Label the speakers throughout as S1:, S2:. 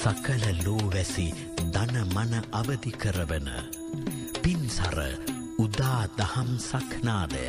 S1: සකල ලෝවැසි දන මන අවදි කරවන පින්සර උදා දහම් සක්නාදය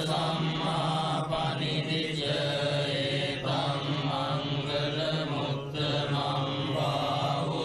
S2: Samma panidijya etam mangalam uttramam bahu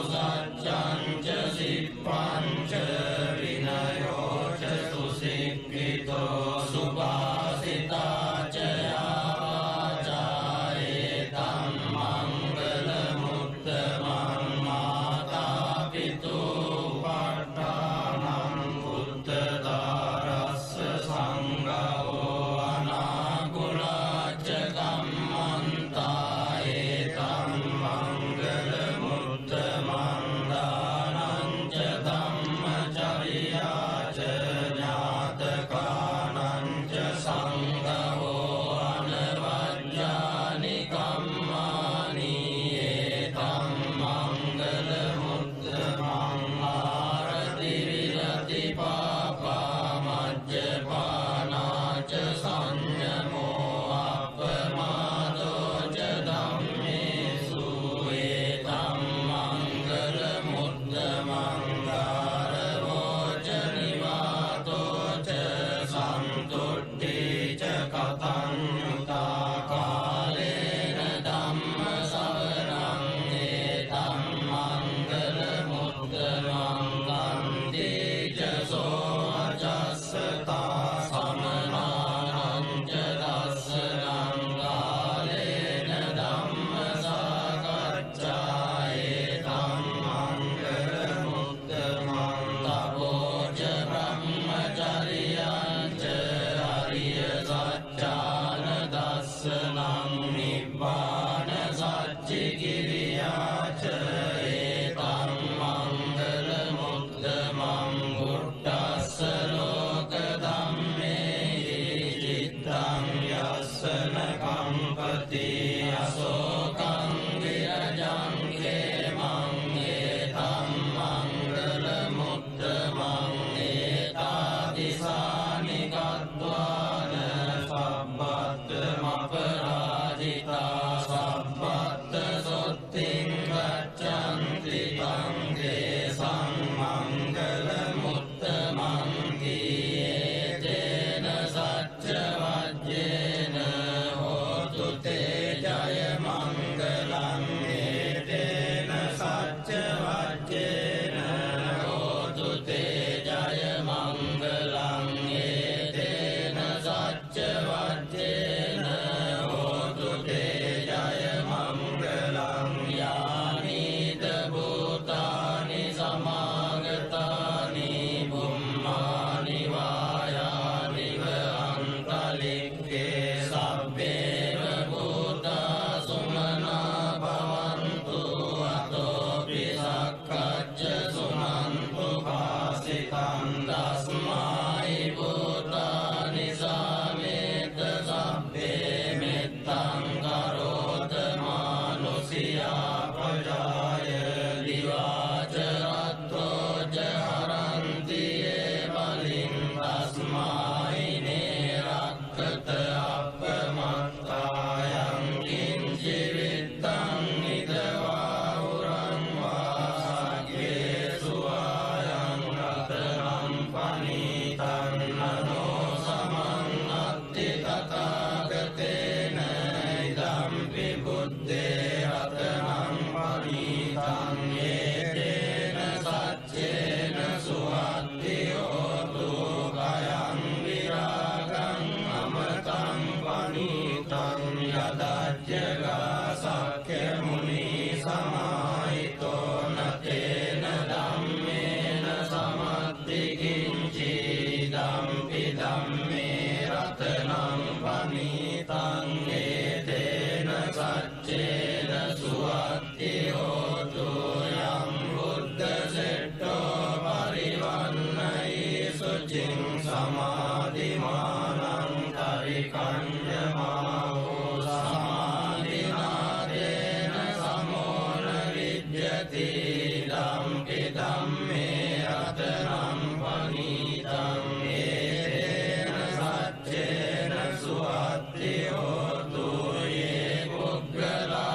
S2: dampi dhamme ratanam panitam etena saccena suhatti hotu ye puggala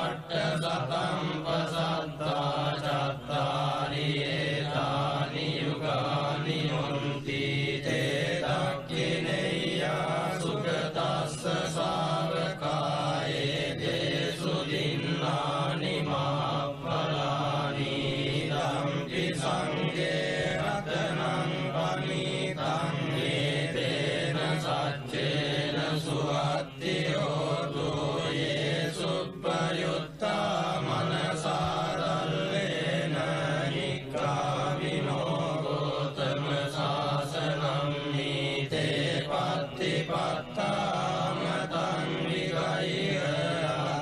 S2: atta satam pasatta chattari etani yugani honti te dakkineya sukatassa savakaye desu dinnani mahappalani dampi sange ratanam panitam etena saccena suhatti hotu ye suppayutta manasarallena nikkavino gotama sasanam nite pattipattamatam vigaiya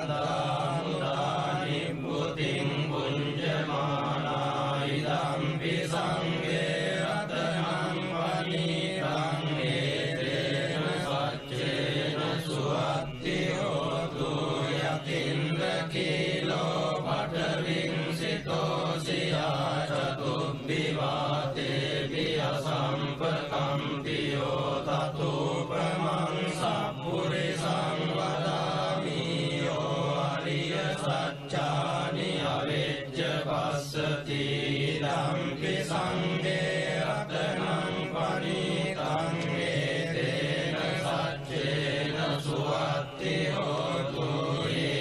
S2: adamudani buddhim punjamana idampi sange ratanam panitam etena saccena suhatti hotu yatindra kilo patavimsito siya catubbivate viya sampakampiyo tatu pramang sappurisang vadami yo ariya saccani avejja passati dampi sange ratanam panitam etena saccena suhatti hotu ye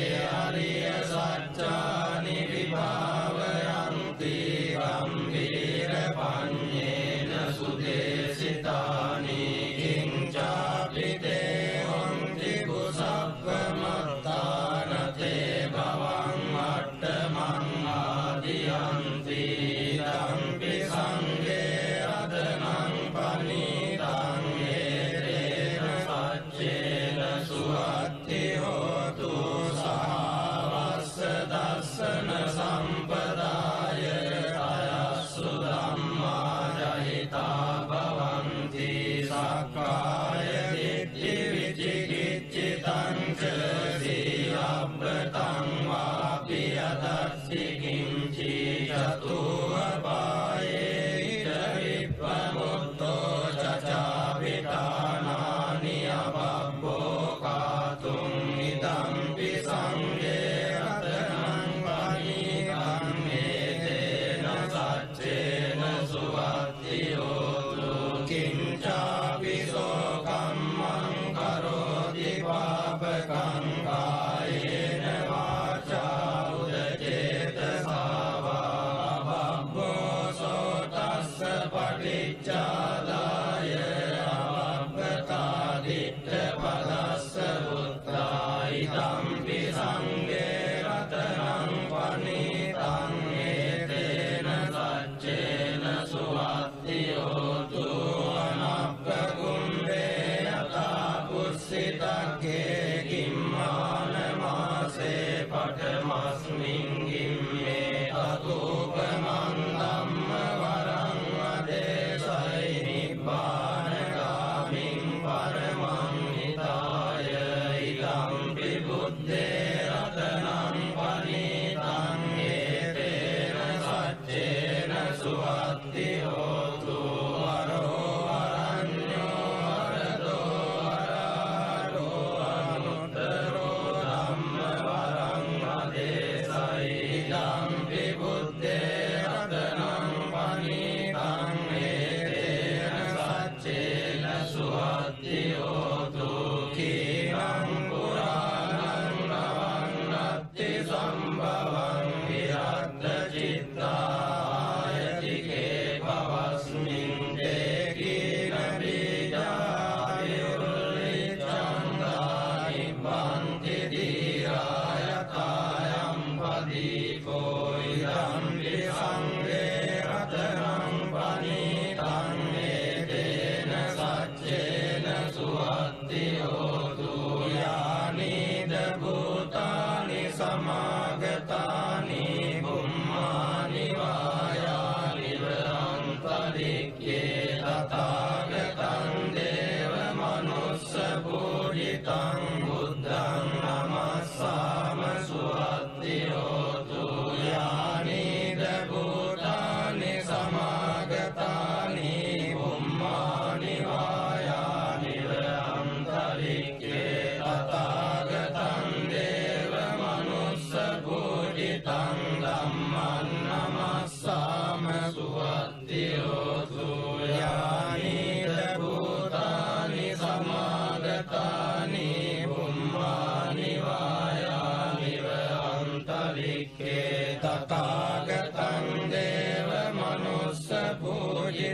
S2: ariya saccani vibhavayanti gambhira panyena sudesitani kincapi te honti kusappamattāna te bhavang attamang ādiyanti dampi sang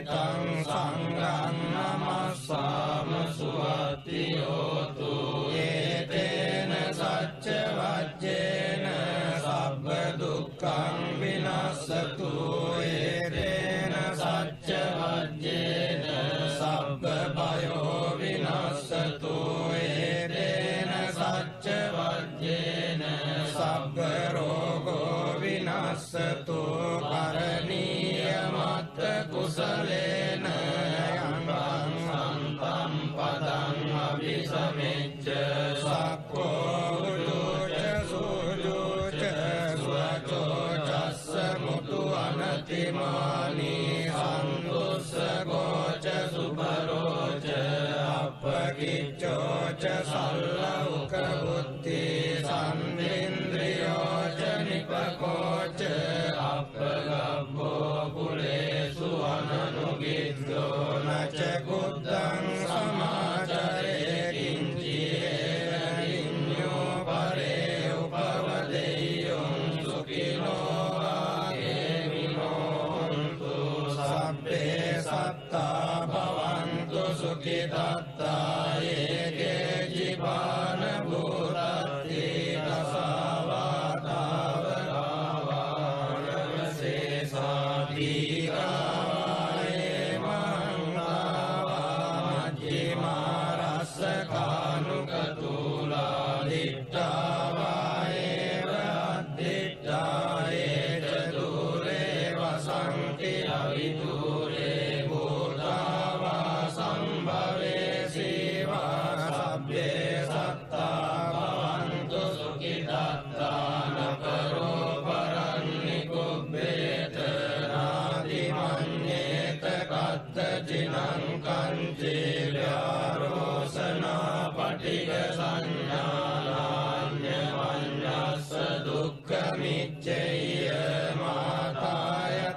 S2: තං සංඝං නමස්සාම සුවති හෝතු ඒතේන සච්ච වජ්ජේන සබ්බ දුක්ඛං විනස්සතු ඒතේන සච්ච වජ්ජේන සබ්බ භයෝ විනස්සතු ඒතේන සච්ච වජ්ජේන සබ්බ රෝගෝ විනස්සතු කරණීය මත්ත කුසලේන යං සන්තම් පදං අபிසමෙච්ච සක්ඛෝ උජුච සුජුච සුවචෝ චස්ස මුතු අනතිමානි සන්තුස්සගෝච සුභරෝච අපකිච්චෝ ච සල්ලෞක බුද්ධි සම්නින්ද්‍රියෝ ච නිපකෝච අපගබ්බෝ කුලේසු අනනුගිද්දෝ නච කුද්දං සමාචරේ කිංචිහේන විඤ්ඤෝ පරේ උපවදෙය්‍යං සුඛිනෝ ආගේමිනෝ හොන්තු සබ්බේ සත්තා භවන්තු සුඛිතත්තා ඒකේ ජීවාන භූතත්ති පටිග සංඥානාඤ්ඤ වඤ්ඤස්ස දුක්ඛ මිච්ඡේය මාතායතානි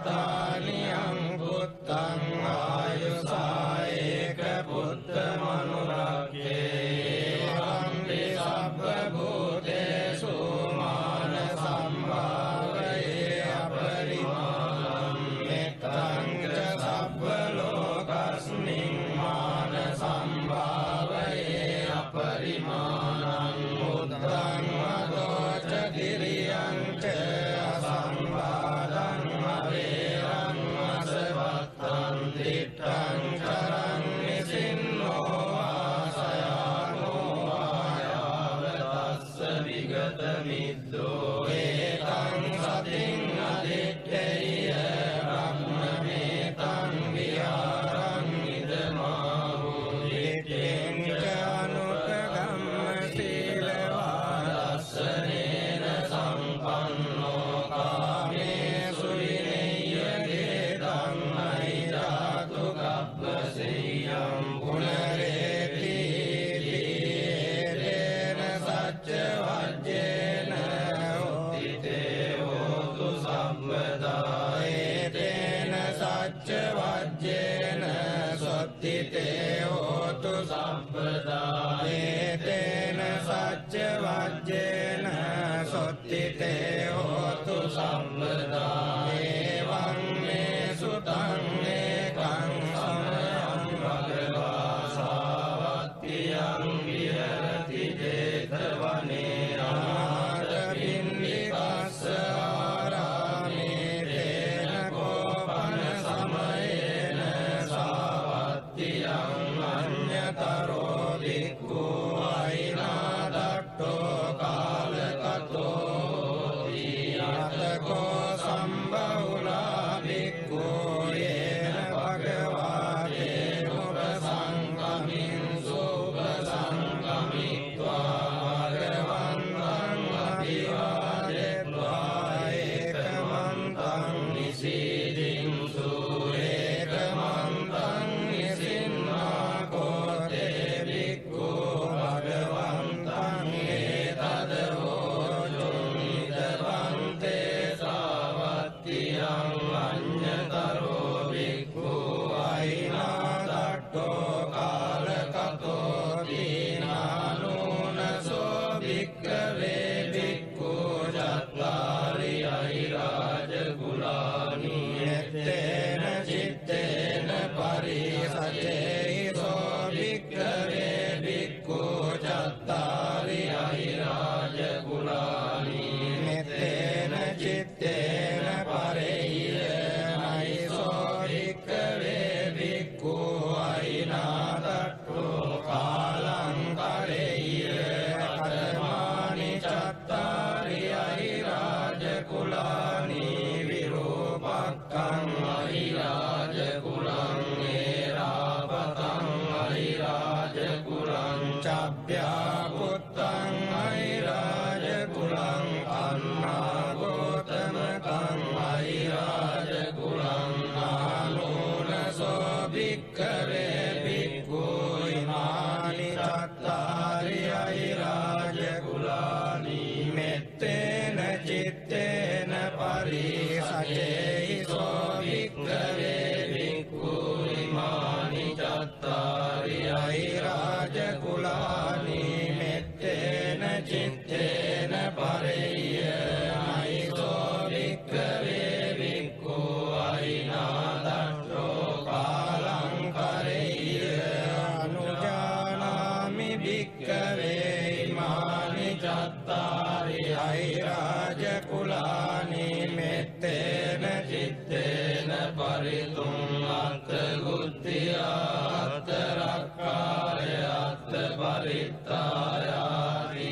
S2: අංගුත්තං ආයුසායේක පුත්ත මනුරක්ඛේ වම්පි සබ්බ භූතේසු මාන සම්භාවයේ අපරිමාණං මෙත්තං ච සබ්බ ලෝකස්මින් මාන සම්භාවයේ අපරිමාණං උත්තං මදෝච කිරියං ච අසම්බාධං අවේරං අසවත්තං දිත්තං කරං නිසින්නෝ ආසයානෝ ආයාවතස්ස විගත මිද්දෝ ඒතං සතින් අදිත්තේය බ්‍රහ්මමේතං විහාරං ඉදමාහෝ දිත්තේං චානුපගම්ම සීලවාදස්සනේන සම්පන්නෝ කාමේසු විනය්‍යදේතං අයිජාතු කප්පසෙය්‍යං පුනරේති තේන සච්ච වජ්ජේන උත්තිතේ හෝතු සම්පදා ඒතේන සච්ච වජ්ජේන සොත්තිතේ හෝතු සම්පදා ඒතේන සච්ච වජ්ජේන සොත්තිතේ හෝතු සම්පදා එවං මේ සුතං ඒකං සමයං භගවා සාවත්තියං විහෙරති 제තවනේ ආරපින්නිකස්ස ආරාමේ පරිතුම් අත්ථ ගුත්තියා අත්ථ රක්ඛාය අත්ථ පරිත්තායාති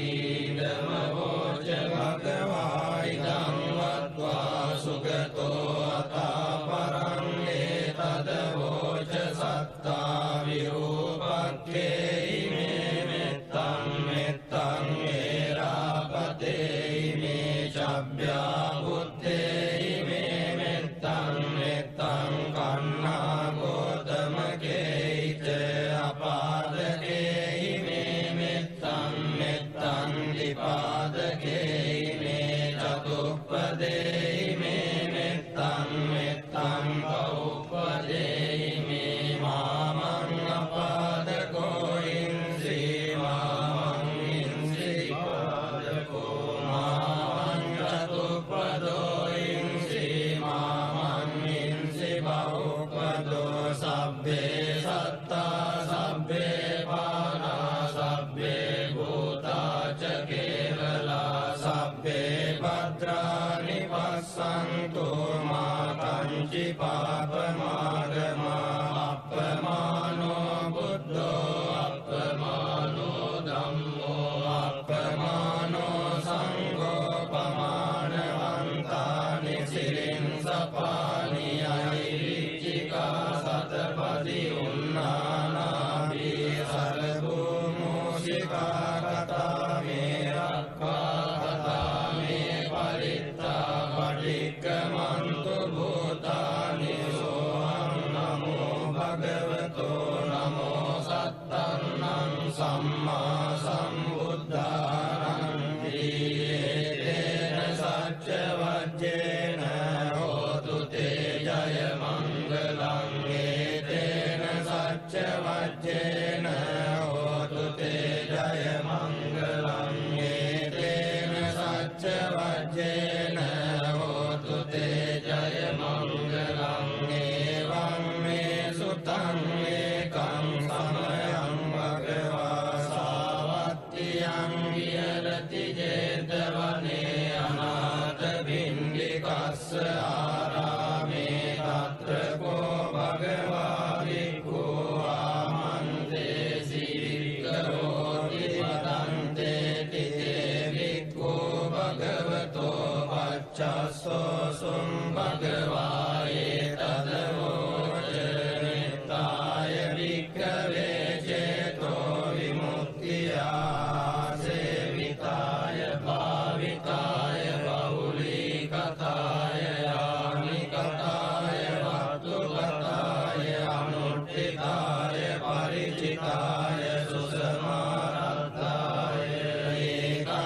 S2: ධම්ම වෝච භගවා ඉදං වත්වා සුගතෝ අතා පරං ඒතද වෝච සත්තා විරූපක්ඛේ ඉමේ මෙත්තං මෙත්තං ඒරාපතේ ඉමේ චබ්බ්‍යා බුත්තේ ඉමේ මෙත්තං මෙත්තං කන්නා ගෝතමකේච අපාදකේ ඉමේ මෙත්තං මෙත්තං දීපාදකේ ඉමේ චතුප්පදේ ඉමේ මෙත්තං මෙත්තං බහුපදේ ඉමේ මාමං අපාදකෝ ඉන්සී මාමං ඉන්සී පාදකෝ මාමං චතුප්පදෝ ඉන්සී මාමං ඉන්සී බහුපදෝ සබ්බේ සත්තා සබ්බේ පානා සබ්බේ භූතා ච කේවලා සබ්බේ භද්‍රානි පස්සන්තු මා කංචි පාපමාගමා අප්පමානෝ බුද්ධෝ අප්පමානෝ ධම්මෝ අප්පමානෝ සංඝෝ පමානවන්තානි සිරින් සපානි අයිරිච්චිකා සතපදි උන්නානාභි සරභූමෝසිකා කතා මේ රක්ඛා කතා මේ පරිත්තා පටික්කමන්තු භූතානි සෝහං නමෝ භගවතෝ නමෝ සත්තන්නං සම්මා සම්බුද්ධානං තේන සච්ච වජ්ජේන හෝතු තේ ජය මංගලං තේන සච්ච වජ්ජේන හෝතු තේ ජය මංගලං තේන සච්ච වජ්ජේන හෝතු තේ ජය මංගලං එවං මේ සුතං ඒකං සමයං භගවා සාවත්තියං විහෙරති ජේතවනේ අනාථ භින්දිකස්ස ආරාමේ තත්‍ර කෝ භගවා භික්ඛු ආමන්තේ සීවික්ඛරෝති වදන්තේ තිතේ භික්ඛු භගවතෝ පච්චස්සෝ සුම් භගවා ඒතද වෝච නිත්තාය භික්ඛවේ චේතෝ විමුක්තියා සේවිතාය භාවිතාය බහුලීකතාය යානිකතාය වත්තුකතාය අනුට්ඨිතාය පරිචිතාය සුසමාරත්තාය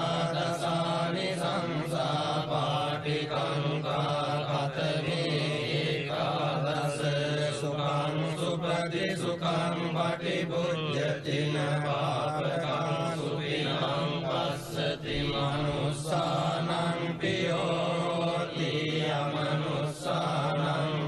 S2: ඒකාදසානි සංසා පාටිකංකා කතමේ ඒකාදස සුඛං සුපති සුඛං පටිභුජ්ජතින පාපකං සුවිනං පස්සති මනුස්සානං පියෝති අමනුස්සානං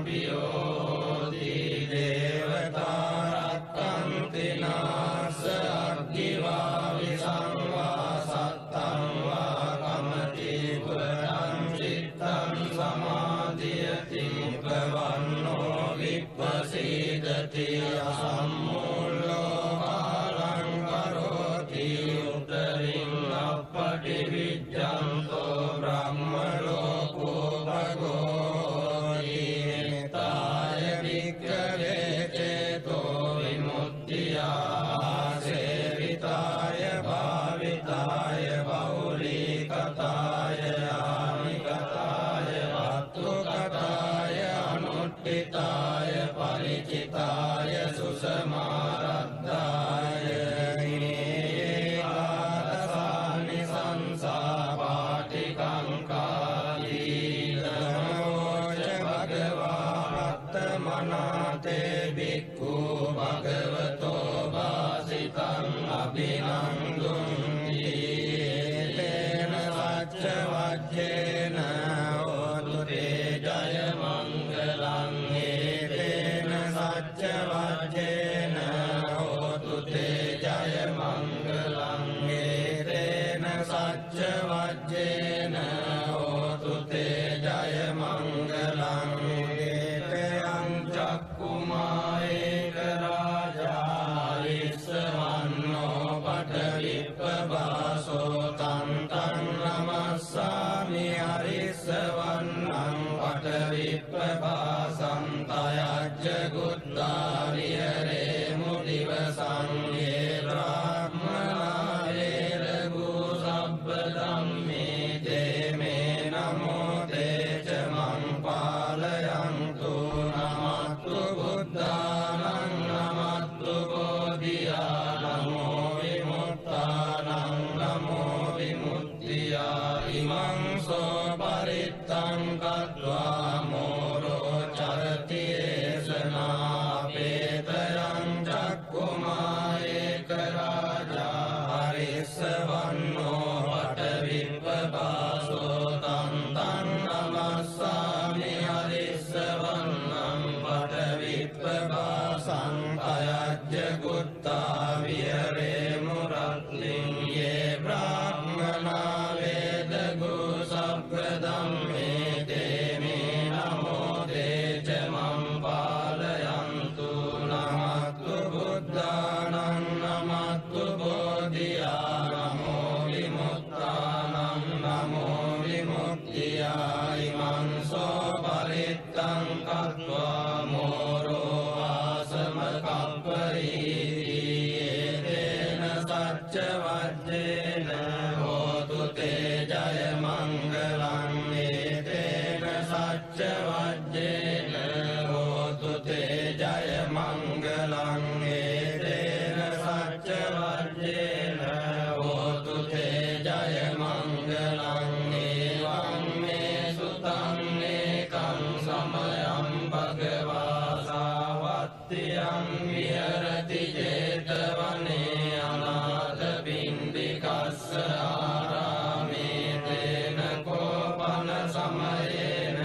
S2: පියෝති දේවතා රක්ඛන්ති නාස අග්ගිවා විසංවා සත්තං වා කමති පුරං චිත්තං සමාධියති මුඛවන්නෝ විප්පසීදති අසම්මූලෝ කාලං කරෝති උත්තරින් අප්පටි විජ්ජන්තෝ බ්‍රහ්ම ලෝකෝ භගෝ නිතාය වික්ඛවේ චේතෝ විමුක්තියා සේවිතාය භාවිතාය බහුලීකතාය ආනිකතාය වත්තුකතාය අනුට්ඨිතාය පරිචිතාය සුසමාරද්ධාය ඒකාදසානි සංසා පාටිකංකාදී ධම්මෝච භගවා පත්තමනාතේ භික්ඛු භගවතෝ වාසිතං අභිනන්දුන්ති තේන සච්ච වජ්ජේන හෝතු තේ ජය මංගලං තේන සච්ච වජ්ජේන හෝතු තේ ජය මංගලං තේන සච්ච වජ්ජේන හෝතු තේ ජය මංගලං විප්පපාසන්තයජ්ජ ගුත්තා විහෙරේමු දිවසං යේ බ්‍රාහ්මනා වේරගු සබ්බ ධම්මේ තේ මේ නමෝ තේච මං පාලයන්තු නමත්තු බුද්ධානං නමත්තු බෝධියා නමෝ විමුක්තානං නමෝ විමුක්තියා ඉමං සෝ පරිත්තං කତ୍වා මෝරෝ චරති ඒසනා පේතයං චක්කුමා ඒක රාජා හරිස්සවන්නෝ වටවිප්පපාසෝ තං තං නමස්සාමි හරිස්සවන්නං වටවිප්පපාසං අයජ්ජ ගුත්තා විහෙරේමු රත්නින් යේ බ්‍රාහ්මනා වේදගු සබ්බ ධම්මේ තේ මේ නමෝ තේච මං පාලයන්තු නමත්තු බුද්ධානං නමත්තු බෝධියා නමෝ විමුක්තානං නමෝ විමුක්තියා ඉමං සෝ පරිත්තං කତ୍වා මෝරෝ ආසම කප්පරීති තේන සච්ච වජ්ජේන හෝතු තේ ජය මංගලං තේන සච්ච වජ්ජේන හෝතු තේ ජය මංගලං තේන සච්ච වජ්ජේන හෝතු තේ ජය මංගලං එවං මේ සුතං ඒකං සමයං භගවා සාවත්තියං විහෙරති ජේතවනේ අනාථ පින්ඩිකස්ස ආරාමේ තේන කෝපන සමයේන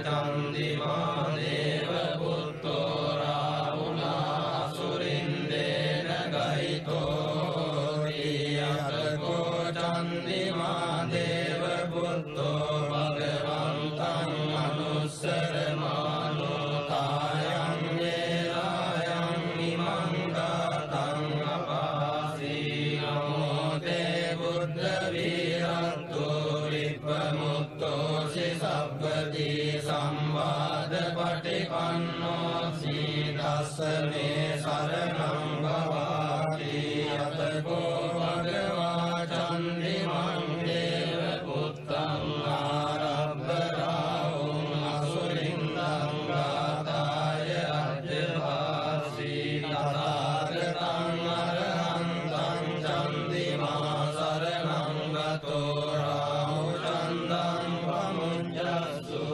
S2: චන්දිමා දේව පුත්තෝ රාහුලා සුරින්දේන ගයිතෝ රියතකෝ චන්දිමා දේව පුත්තෝ භගවන්තං අනුස්සරමානෝ කායං වේලායං ඉමං ගාතං අපාසී නමෝ තේ බුද්ධ වීරත්තෝ විප්පමුත්තෝසි සබ්බදී සම්වාද පටිපන්නෝ සීදස්සනේ සරණං භවාති යතකෝ භගවා චන්දිමං දේව පුත්තං ආරබ්බ රාහුං අසුරින්දං ගාතාය අජ්ජවාසී තථාගතං අරහන්තං චන්දිමා සරණං ගතෝ රාහු චන්දං පමුඤ්ජස්සු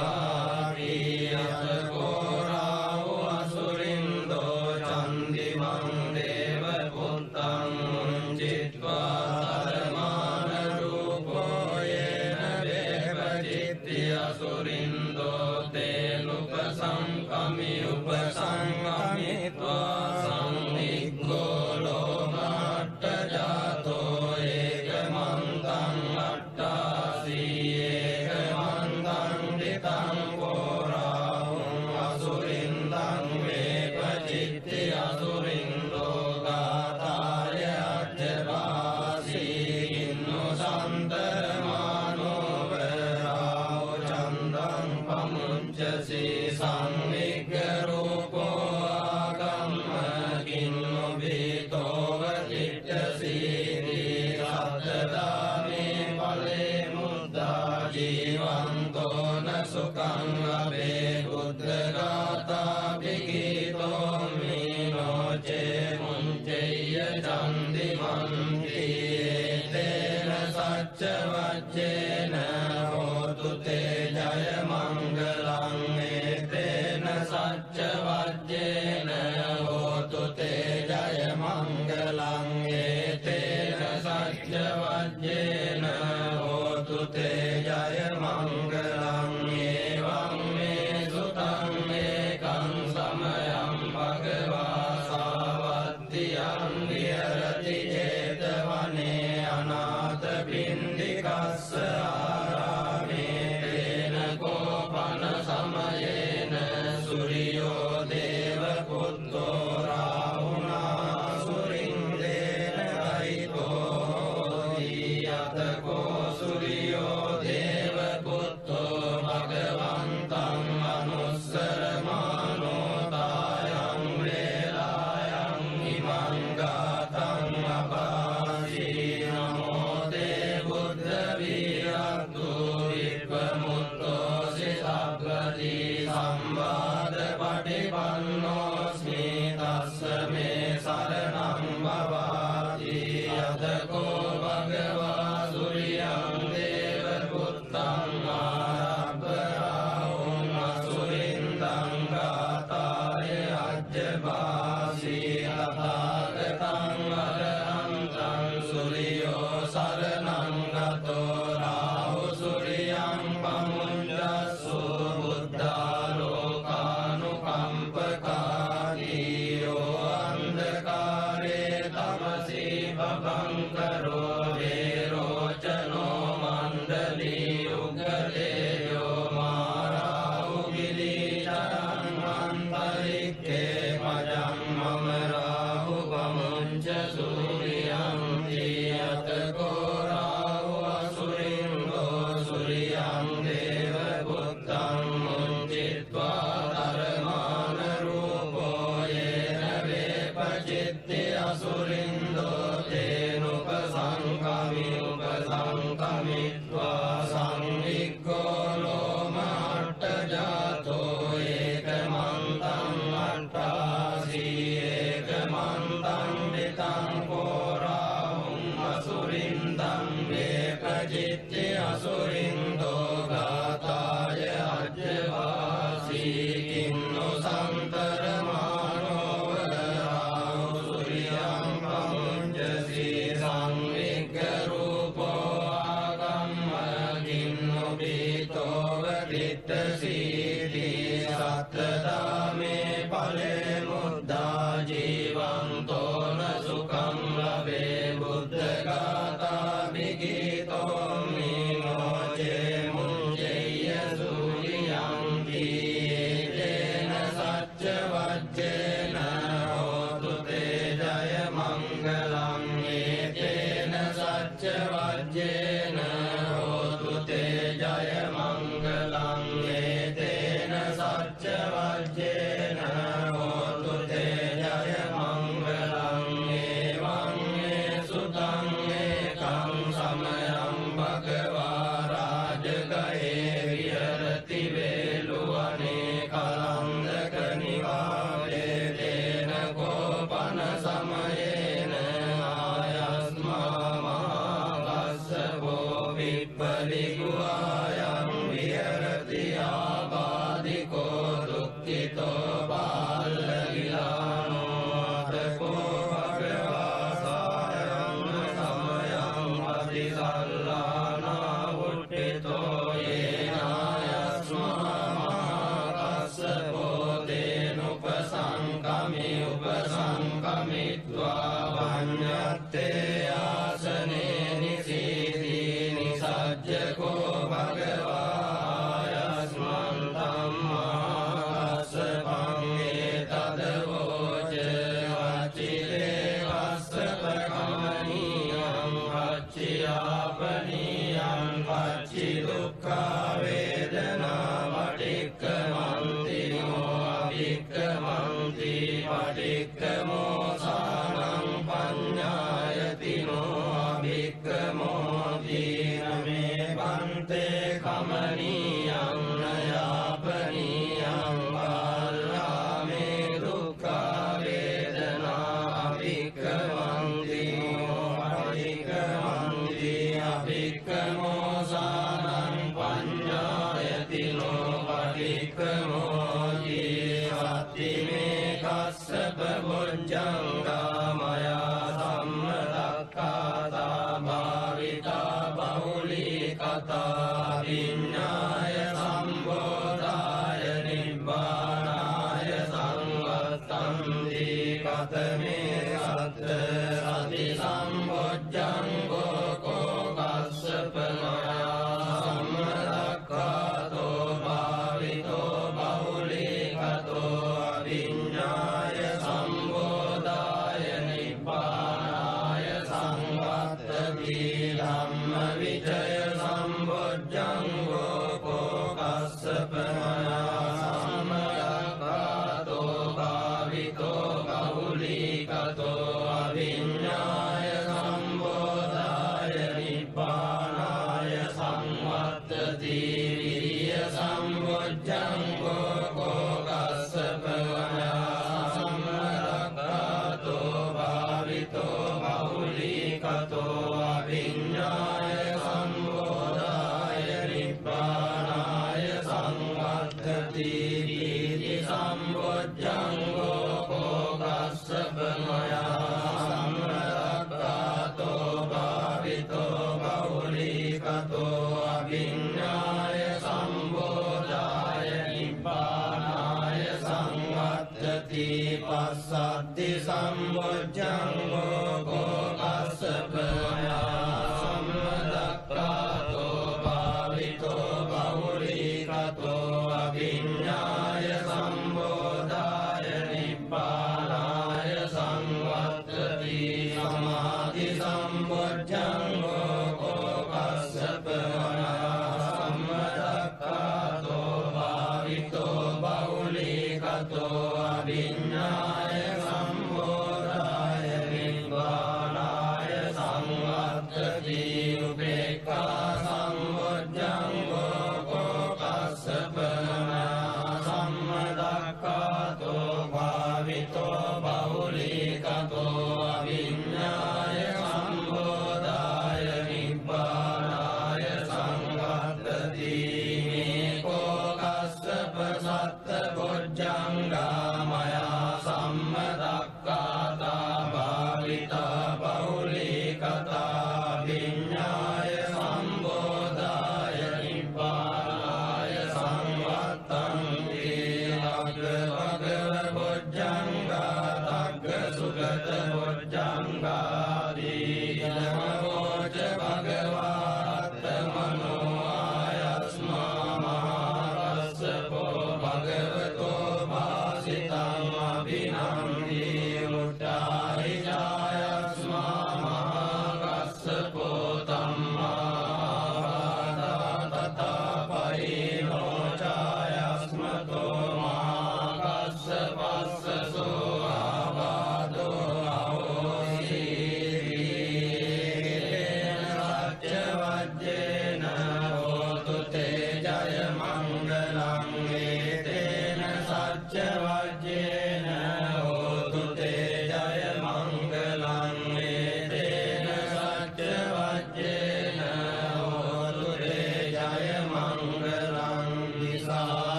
S2: බුද්ධාලෝකානුකම්පකාරී යතකෝ රාහු අසුරින්දෝ චන්දිමං දේව පුත්තං චිත්වා ධර්මාන රූපෝ යේන දේවචිත්ති අසුරින්දෝ තේනුපසංකමි උපසංකමිත්වා සංනික්ඛෝ ලෝමාට්ඨ ජාතෝ ඒකමන්තං අට්ඨාසී ඒකමන්තං දිතං කෝරාහුං අසුරින්දං වේපචිත්ති අසුරින්දෝ ගාතාය අජ්ජවාසී ඉන්නු සන්තරමානෝ වරාහු චන්දං පමුච්චසී සංවිග්ගරූපෝ ආගම්ම කින්නු බීතෝව චිත්තසීති සත්තදානේ ඵලේ මුද්දා ජීවන්තෝ න සුඛං අබේ බුද්ධ ගාථා විගීතෝ මීනෝචේ මුංචේය චන්දිමන්ති තේන සච්ච වච්චේන හෝතු තේ ජය මංගලං තේන සච්ච වච්චේන හෝතු තේ ජය මංගලං තේන සච්ච වච්චේන හෝතු තේ ජය මංගලං එවං මේ සුතං ඒකං සමයං භගවා සාවත්තියං විහෙරති ජේතවනේ අනාථ පින්ඩිකස්ස ආරාමේ තේන කෝපන සමයේන සුරියෝ දේව පුත්තෝ රාහුනා සුරින්දේන ගයිතෝ යතකෝ සුරියෝ දේව විතෝව දිට්ඨසීති සත්තදාමේ ඵලේ මුද්දා ජීවන්තෝන සුඛං ලබේ බුද්ධ ගාථා විගීතෝ මිනෝචේ මුංජේය සූරියන්ති තේන සච්ච වච්චේන හෝතු තේ ජය මංගලං තේන සච්ච වච්චේන හෝතු තේ ජය මංගලං තේන සච්ච වච්චේන හෝතු තේ ජය මංගලං එවං සුතං ඒකං සමයං භගවා රාජගයේ විහෙරති වේලුවනේ කලන්දක නිවාසේ තේන කෝපන සමයේන ආයස්මා මහාකස්සපෝ විප්පලිගුආයං විහෙරති ආබාධිකෝ දුක්ඛිතෝ බාලවිලානෝ අතකෝ භගවා සායං සමයං අතිසල්ලානා උට්ඨිතෝ යේනායස්මා මහාකස්සපෝ තේනුපසංකමි උපසංකමිත්වා වඤ්ඤත්තේ ආසනේ නිසීති නිසජ්ජකෝ භගවා යස්මන් ධම්මාස්සපං ඒතදවෝච වච්චිතේ වස්සපකමනියං වච්චියාපනියං වච්චි දුක්ඛා වේදනා පටික්ඛමන්ති නෝ අභික්ඛමන්ති පටික්ඛමෝසානං පඤ්ඤායති නෝ අභික්ඛමෝති නමේ පන්තේ කමනියං නයාපනියං බාලාමේ දුක්ඛා වේදනා අභික්ඛමන්ති නෝ පටික්ඛමන්ති අභික්ඛමෝසානං පඤ්ඤායති නෝ පටික්ඛමෝති සත්තිමේ කස්සප බොජ්ජංගා මයා සම්මදක්ඛාතා භාවිතා බහුලී කතා විඤ්ඤාය සම්බෝධාය නිබ්බානාය සංවත්තන්ති කතමේ සත්ත සති සම්බොජ්ජංගෝ කෝ කස්සප මයා සම්මදක්ඛාතෝ භාවිතෝ බහුලී කතෝ විඤ්ඤාය සම්බෝධාය නිබ්බානාය සංවත්තති ධම්ම විචය සම්බොජ්ජංගෝ කෝ කස්සප මයා සම්මදක්ඛාතෝ භාවිතෝ බහුලී කතෝ අවිඤ්ඤාය සම්බෝධාය නිබ්බානාය සංවත්තති විරිය සම්බොජ්ජංගෝ කෝ කස්සප මයා සම්මදක්ඛාතෝ භාවිතෝ බහුලී කතෝ අවිඤ්ඤාය සම්බෝධාය නිබ්බානාය සංවත්තති විරිය සම්බොජ්ජංගෝ කෝ කස්සප මයා සම්මදක්ඛාතෝ භාවිතෝ බහුලී කතෝ අවිඤ්ඤාය සම්බෝධාය නිබ්බානාය සංවත්තති පස්සද්ධි සම්බොජ්ජංගෝ කෝ කස්සප මයා සම්මදක්ඛාතෝ භාවිතෝ බහුලී කතෝ අවිඤ්ඤාය සම්බෝධාය නිබ්බානාය සංවත්තති සමාධි සම්බොජ්ජංගෝ කෝ කස්සප මයා සම්මදක්ඛාතෝ භාවිතෝ බහුලී කතෝ අවිඤ්ඤාය සම්බෝධාය නිබ්බානාය සංවත්තති උපේක්ඛා සම්බොජ්ජංගෝ කෝ කස්සප මයා සම්මදක්ඛාතෝ භාවිතෝ බහුලී කතෝ අවිඤ්ඤාය සම්බෝධාය නිබ්බානාය සංවත්තති මේකෝ කස්සප සත්ත බොජ්ජංගා මයා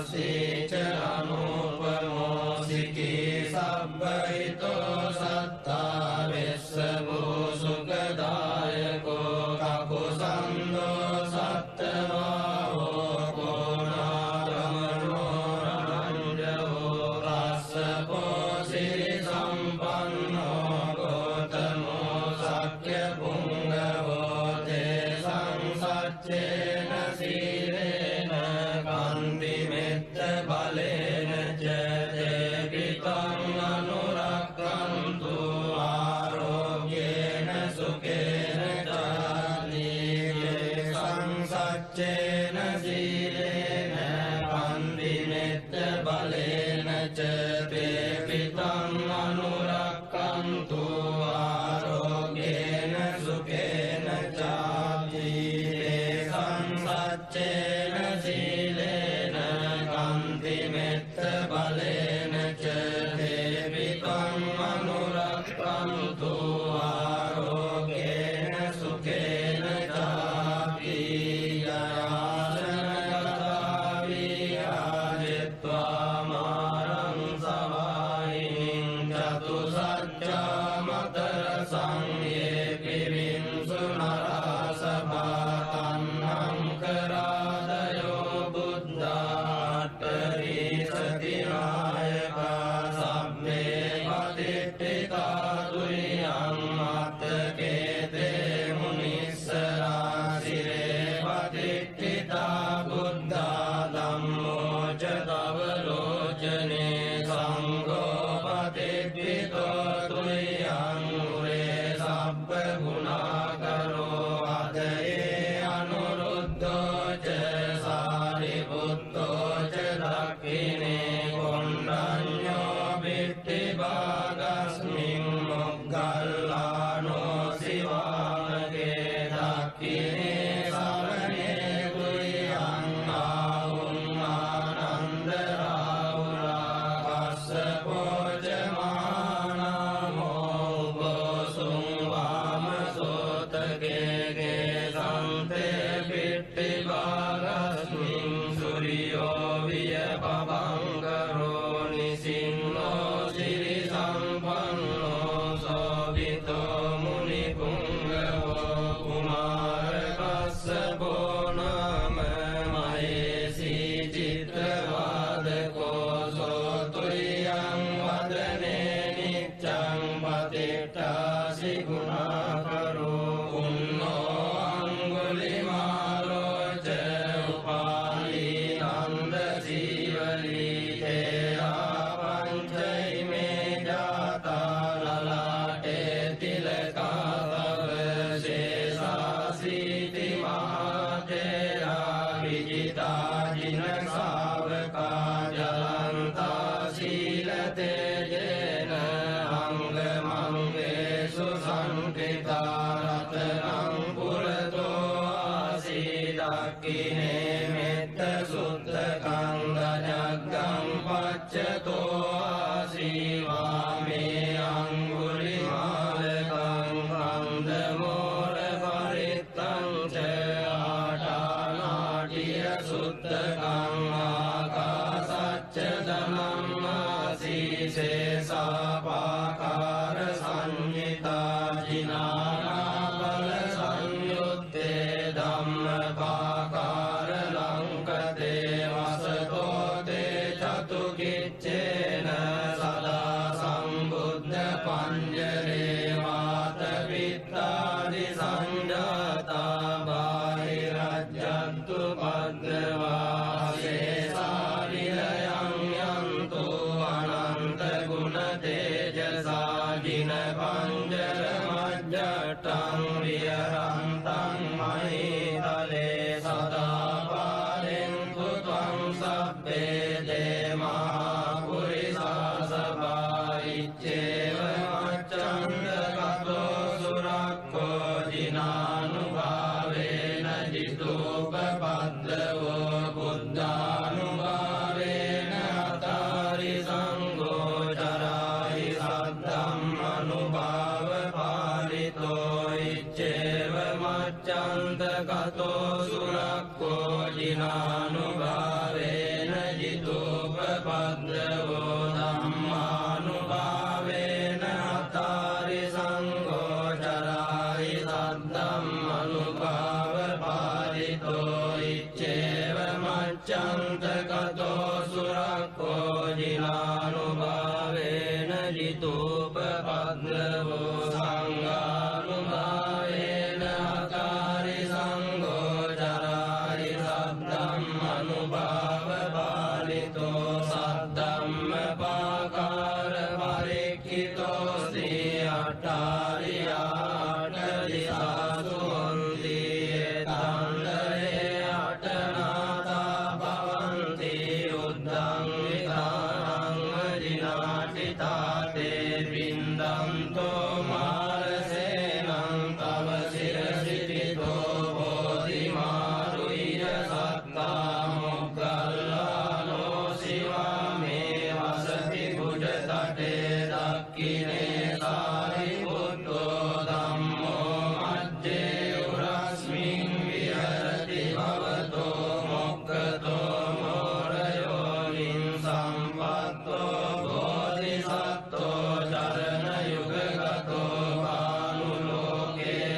S2: සීච අනුපමෝ සිකී සබ්බහිතෝ සත්තා වෙස්ස සුඛදායකෝ කකුසන්தோ සත්තවාහෝ කෝනාරමනෝ රණංජෝ රස්සපෝ සිරි සම්පන්නෝ ගෝතමෝ සක්්‍ය පුංගවෝ තේ සංසච්චේන සීලේන කන්ති මෙත්ත බලේන ච තේ පිතං අනුරක්ඛන්තු ආරෝග්‍යේන සුඛේන චාතියේ සංසච්චේන සීලේන කන්ති මෙත්ත බලේන ච තේ පිතං අනුරක්ඛන්තු ආරෝග්‍යේන සුඛේන චාතියේ සංසච්චේන සීලේන කන්ති මෙත්ත බලේන ච තේ පිතං අනුරක්ඛන්තු ආරෝග්‍යේන සුඛේන චාතියේ ආසනගතා විහාරෙත්වා මාරං සවායිනින් චතුසත්‍යා මතර සංයේ පිවින්සු නරසභා තන්නං කරාදයෝ බුද්ධාට්ඨරි සතිනායකා සබ්බේ පතිට්ඨිතා තුරියං මත්තකේතේ මුනිස්සරා සිරේ පතිට්ඨිතා බුද්ධා ධම්මෝ ච තව ලෝචනේ සංඝෝ පතිට්ඨිතෝ තුරියං මුරේ සබ්බ ගුණාකරෝ අදයේ අනුරුද්ධෝ ච සාරිපුත්තෝ ච දක්ඛිනේ කොණ්ඩඤ්ඤෝ බිට්ඨි භාගස්මින් මොග්ගල්ලානෝ සිවාමගේ දක්ඛිනේ සරණේ තුරියං ආහුං ආනන්ද රාහුලා කස්සපෝ ච මහානාමෝ උපසුං වාමසෝතකේ සන්තේ බිට්ඨි භාගස්මින් සූර්යෝ විය පබංකරෝ නිසින්නෝ සිරි සම්පන්නෝ සෝවිතෝ මුනි පුංගවෝ කුමාර කස්සපෝ නාම මහේසී චිත්‍රවාදකෝ සෝතුරියං වදනේ නිච්ඡං පතිට්ඨාසි ගුණාකරෝ උන්නෝ අංගුලිමාලෝ ච උපාලී නන්ද සීවලී තේරා පංචෛමේ ජාතා ලලාටේ තිලකා තව ශේෂාසීති මහතේරා විජිතා ජින ශාවකා ජලන්තා සීල තේජේන අංග මංගේසු සංකිතා රතනං පුරතෝ ආසීදක්ඛිනේ මෙත්ත සුත්තකං දජග්ගං පච්චතෝ ආසීවාමේ අංගුලිමාලකං කන්දමෝර පරිත්තං ච ආටානාටිය සුත්තකං ආකාසච්ච ධනම්මාසීසේසාපාකාර සංහිතා ජිනානාපල සංයුත්තේ ධම්මපාකාර ලංකතේ වසතෝ තේ චතුකිච්චේන සදා සම්බුද්ධ පඤ්ජරේ වාත විත්තාදි සංජාතා බාහිරජ්ජන්තු පද්දවා සේසාරිලයං යන්තු අනන්ත ගුණ තේජසා ජින පංජර මජ්ජට්ටං විහරන්තං මහිතලේ සදා පාරෙන්තු ත්වං සබ්බේ දේමා පුරිසා සභායිච්චේව මච්ඡන්ද කතෝ සුරක්ඛෝ ජිනානුභාවේන ජිතෝපපද්දවෝ බුද්ධානුභාවේන අතාරි සංඝෝ චරායි සද්ධම්ම අනුභාව පාරිතෝ ඉච්ඡේව මච්ඡන්ද කතෝ සුරක්ඛෝ ජිනානුභාවේන ජිතෝ කතෝ සුරක්ඛෝ ජිනානුභාවේන ජිතූපපද්දවෝ සංඝානුභාවේන අකාරි සංඝෝ චරාරි සද්දම් අනුභාව පාලිතෝ සද්දම්ම පාකාර පරික්ඛිතෝ සී අට්ඨාරියාට දිසාසු හොන්ති තණ්ඩේ අටනාතා භවන්ති උද්දං විතානං ජිනාටිතාතේ බින්දන්තෝ මාරසේනං තව සිරසිතිතෝ බෝධිමාරුය සත්තා මොග්ගල්ලානෝ සිවාමේ වසති කුඩතටේ දක්ඛිනේ සාරිපුත්තෝ ධම්මෝ මජ්ජේ උරස්මින් විහරති භවතෝ මොක්ඛතෝ මෝරයෝනින් සම්පත්තෝ බෝධිසත්තෝ චරණ යුගගතෝ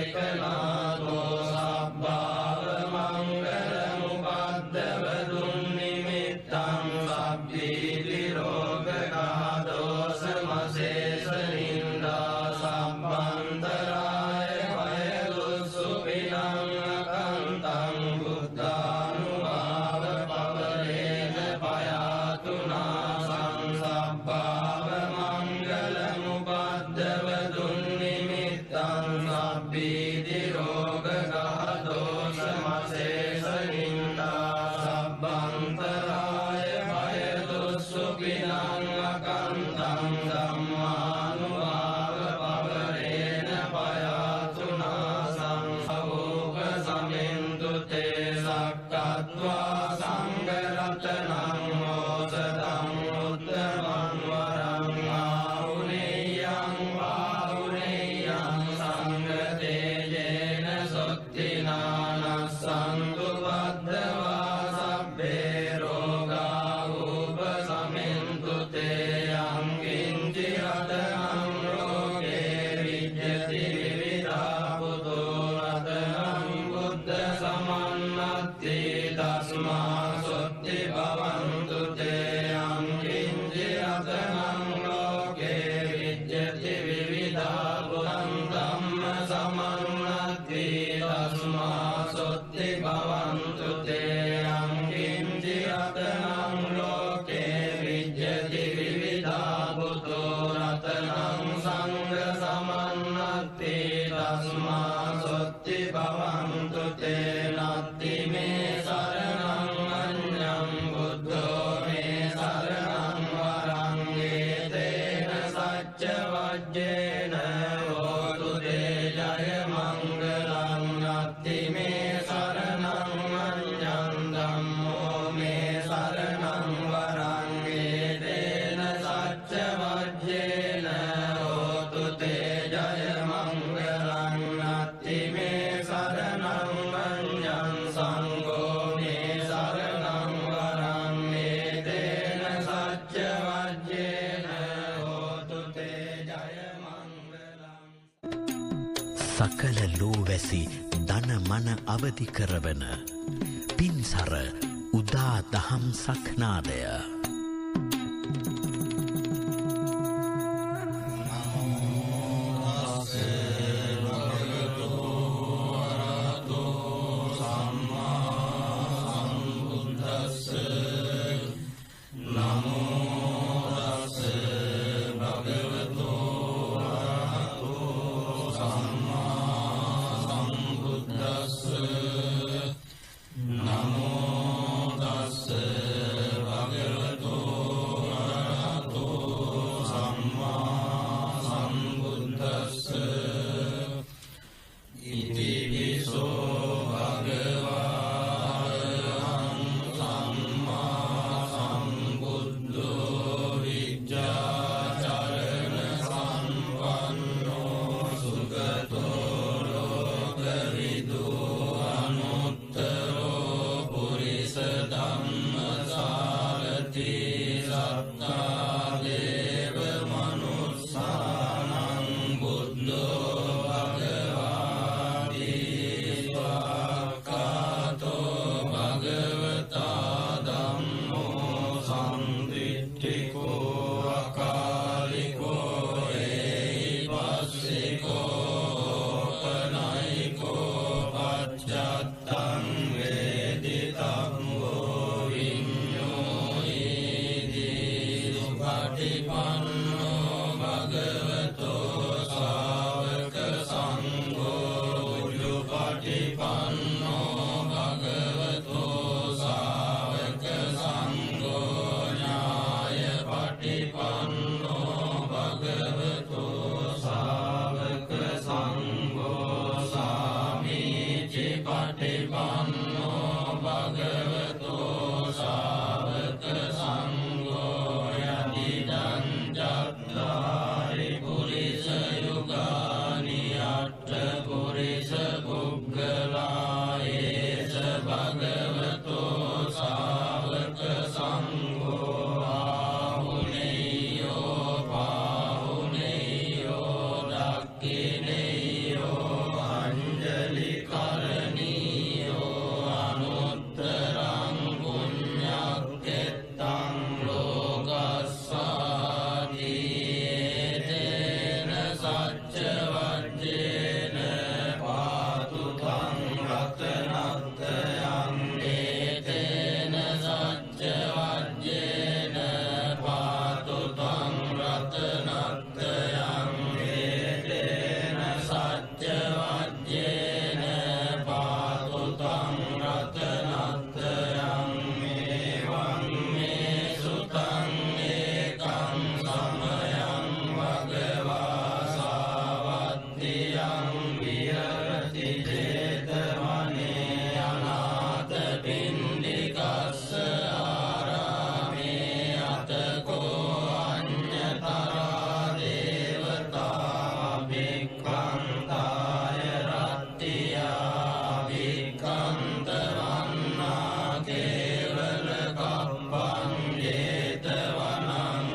S2: කානුලෝකේකනාතෝ සබ්බාව මංගලමුපද්දව දුන්නිමිත්තං සබ්බීති රෝගඝාතෝ සමසේස නින්දා සම්බන්තරාය වයදුස්සුපිනං අකන්තං බුද්ධානුභාව පවරේන පයාතුනා සංසබ්බාව මංගලමුපද්දව දුන්නිමිත්තං සබ්බීති රෝගඝාතෝ සමසේස නින්දා සම්බන්තරාය වයදුස්සුපිනං අකන්තං ධම්මානුභාව පවරේන පයාතුනා සංසවෝක සමෙන්තු තේ සක්කත්වා සංඝරතනං මෝසදං උත්තමං වරං ආහුනේයං වාහුනේයං සංඝතේජේන සොත්තිනානස්සන්තු බද්ධවා සබ්බේ රෝගා උපසමෙන්තු තේ අංකින්චි රතනං රෝගේ විජ්ජති විවිධා පුතෝ රතනං බුද්ධ සමන්නත්ති තස්මා සොත්ති භවන්තු තේ අංකින්චි රතනං රෝගේ විජ්ජති විවිධා පුතං ධම්ම සමන්නත්ති තස්මා සොත්ති භවන්තු තේ අංකින්චි රතනං ලෝකේ විජ්ජති විවිධා පුතෝ රතනං සංඝ සමන්නත්ති තස්මා සොත්ති භවන්තු තේ නත්ති මේ සරණං අඤ්ඤං බුද්ධෝ මේ සරණං වරං ඒතේන සච්ච වජ්ජේන හෝතු තේ ජය මංගලං නත්ති මේ සරණං අඤ්ඤං ධම්මෝ මේ සරණං වරං ඒතේන සච්ච වජ්ජේන හෝතු තේ ජය මංගලං නත්ති මේ සරණං අඤ්ඤං සංඝෝ මේ සරණං වරං ඒතේන සච්ච වජ්ජේන හෝතු තේ ජය මංගලං.
S1: සකල ලෝවැසි දන මන අවදි කරවන පින්සර උදා දහම් සක්නාදය
S2: නමෝ තස්ස භගවතු පටිපන්නෝ භගවතෝ සාවක සංඝෝ උජුපටිපන්නෝ භගවතෝ සාවක සංඝෝ ඥාය පටිපන්නෝ භගවතෝ සාවක සංඝෝ සාමීචි පටිපන්නෝ භගවතෝ සාවක සංඝෝ යදිදං චත්තාරි පුරිස යුගානි අට්ඨ පුරිස පුග්ගලා ඒස භගවතෝ සාවක සංඝෝ ආහුනේයෝ පාහුනේයෝ දක්ඛිනේයෝ අංජලි කරණීයෝ අනුත්තරං පුඤ්ඤක්ඛෙත්තං ලෝකස්සාති ඒතේන සච්ච වජ්ජේන පාතු තං රතනත්තයං ඒතේන සච්ච වජ්ජේන පාතු තං රතනත්තයං ඒතේන සච්ච වජ්ජේන පාතු තං රතනත්තයං එවං මේ සුතං ඒකං සමයං භගවා සාවත්තියං විහෙරති චේතවනේ අනාථ පිණ්ඩිකස්ස ආරාමේ අතකෝ අඤ්ඤතරා දේවතා භික්ඛන්තාය රත්තියා භික්ඛන්ත වන්නා කේවල කප්පං ජේතවනං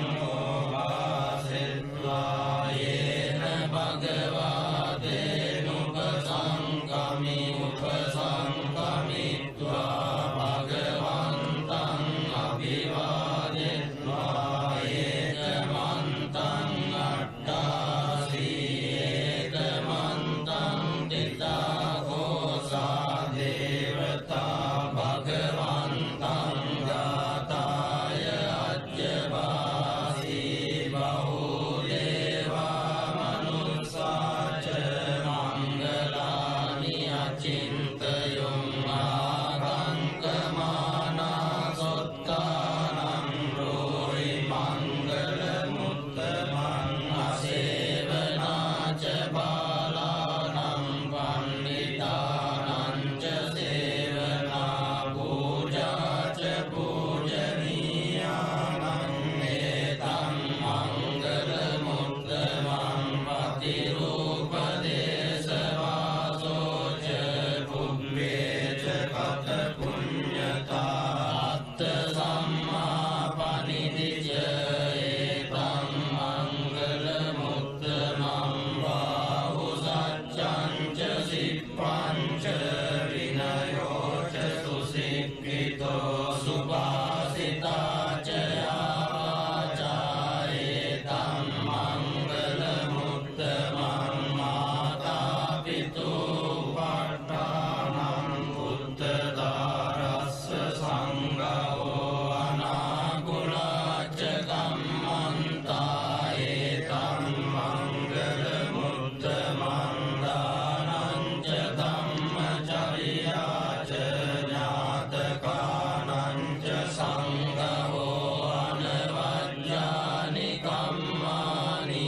S2: ඕවාසෙත්වා යේන භගවා තේනුපසංකමි උපසංකමිත්වා භගවන්තං අභිවාදෙත්වා ඒකමන්තං අට්ඨාසී ඒකමන්තං තිතාඝෝසා දේවතා භගවන්තං ගාතාය අජ්ජවාසී බහුදේවා මනුස්සාච මංගලානි අචින්තයොං ආගංකමානා සොත්තානං රෝහි මංගල මුත්තමං අසේවනාච බාලානං පණ්ඩිතානං ච සේවනා පූජාච පූජනීයානං ඒතං මංගල මුත්තමං පතිරූපදේශවාසෝච පුබ්බේච කත පුඤ්ඤතා අත්ථ සම්මා පනිදිච ඒතං මංගල මුත්තමං බාහු සච්ඡං ච සිප්පං ච විනයෝ ච සුසික්ඛිතෝ සුභාසිතා ච යාවාචා ඒතං මංගල මුත්තමං මාතා පිතෝ පට්ඨානං උත්තදාරස්ස සංඝෝ අනාකුලාච්ච කම්මන්තා ඒතං මංගල මුත්තමං දානං ච ධම්මචර්යා ච ඥාතකානං ච සංඝෝ අනවජ්ජානි කම්මානි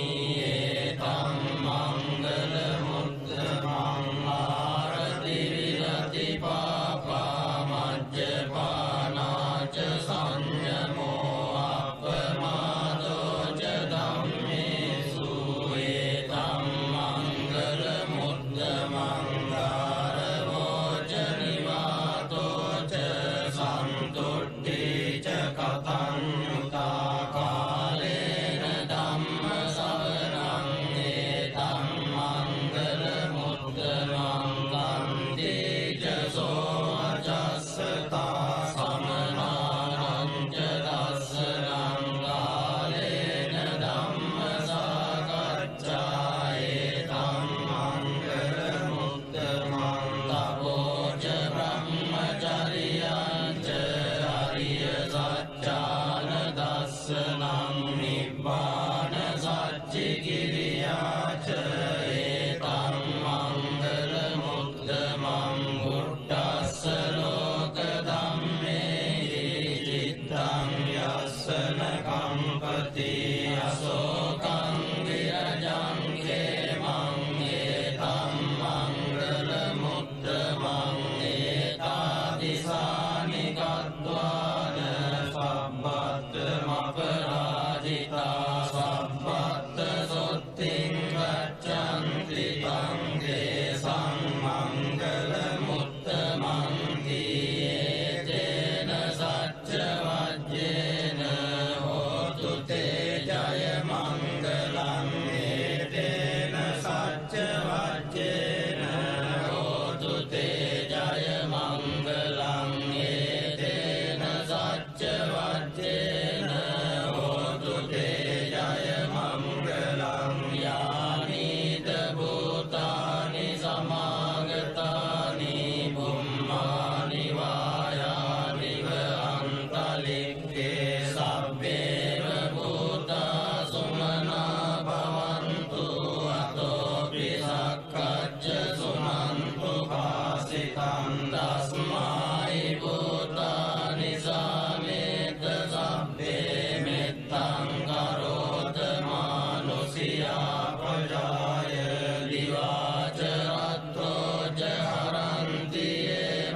S2: ඒතං මංගල මුත්තමං ආරති විරති පාපා මජ්ජපානා ච සංයමෝ අප්පමාදෝ ච ධම්මේසු ඒතං මංගල මුත්තමං ධාරවෝ ච නිවාතෝ ච සන්තුට්ඨි ච කතං යුතා කාලේන ධම්ම සවනං ඒතං මංගල මුත්තමං කන්ති ච සෝවචස්සතා සමනානං ච දස්සනං කාලේන ධම්ම සාකච්ඡා ඒතං මංගල මුත්තමං තපෝ ච බ්‍රහ්මචර්යං ච අරිය සත්‍යාන ඒතං යස්සන කම්පති අසෝකං විරජං හේමං ඒතං මංගල මුත්තමං ඒතාදිසානි ගත්වාන සබ්බත් මපරාජිතා සබ්බත් සොත්තිං ගච්ඡන්ති තං දේසං මංගල මුත්තමං ඒතේන සච්ච වජ්ජේන හෝතු තේ ජය මංගලං ඒතේන සච්ච වජ්ජේන හෝතු තේ ජය මංගලං ඒතේන සච්ච වජ්ජේන හෝතු තේ ජය මංගලං යානිද භූතානි සමාගතානි බුම්මානි වායානිව අන්තලික්ඛේ සබ්බේව භූතා සුමනා භවන්තු අතෝපි සක්කච්ඡ සුමන්තු පාසිතං තස්මයි භූතානි සමේත සබ්බේ මෙත්තං කරෝත මානුසියා ප්‍රජාය දිවාච රත්තෝ ජහරන්ති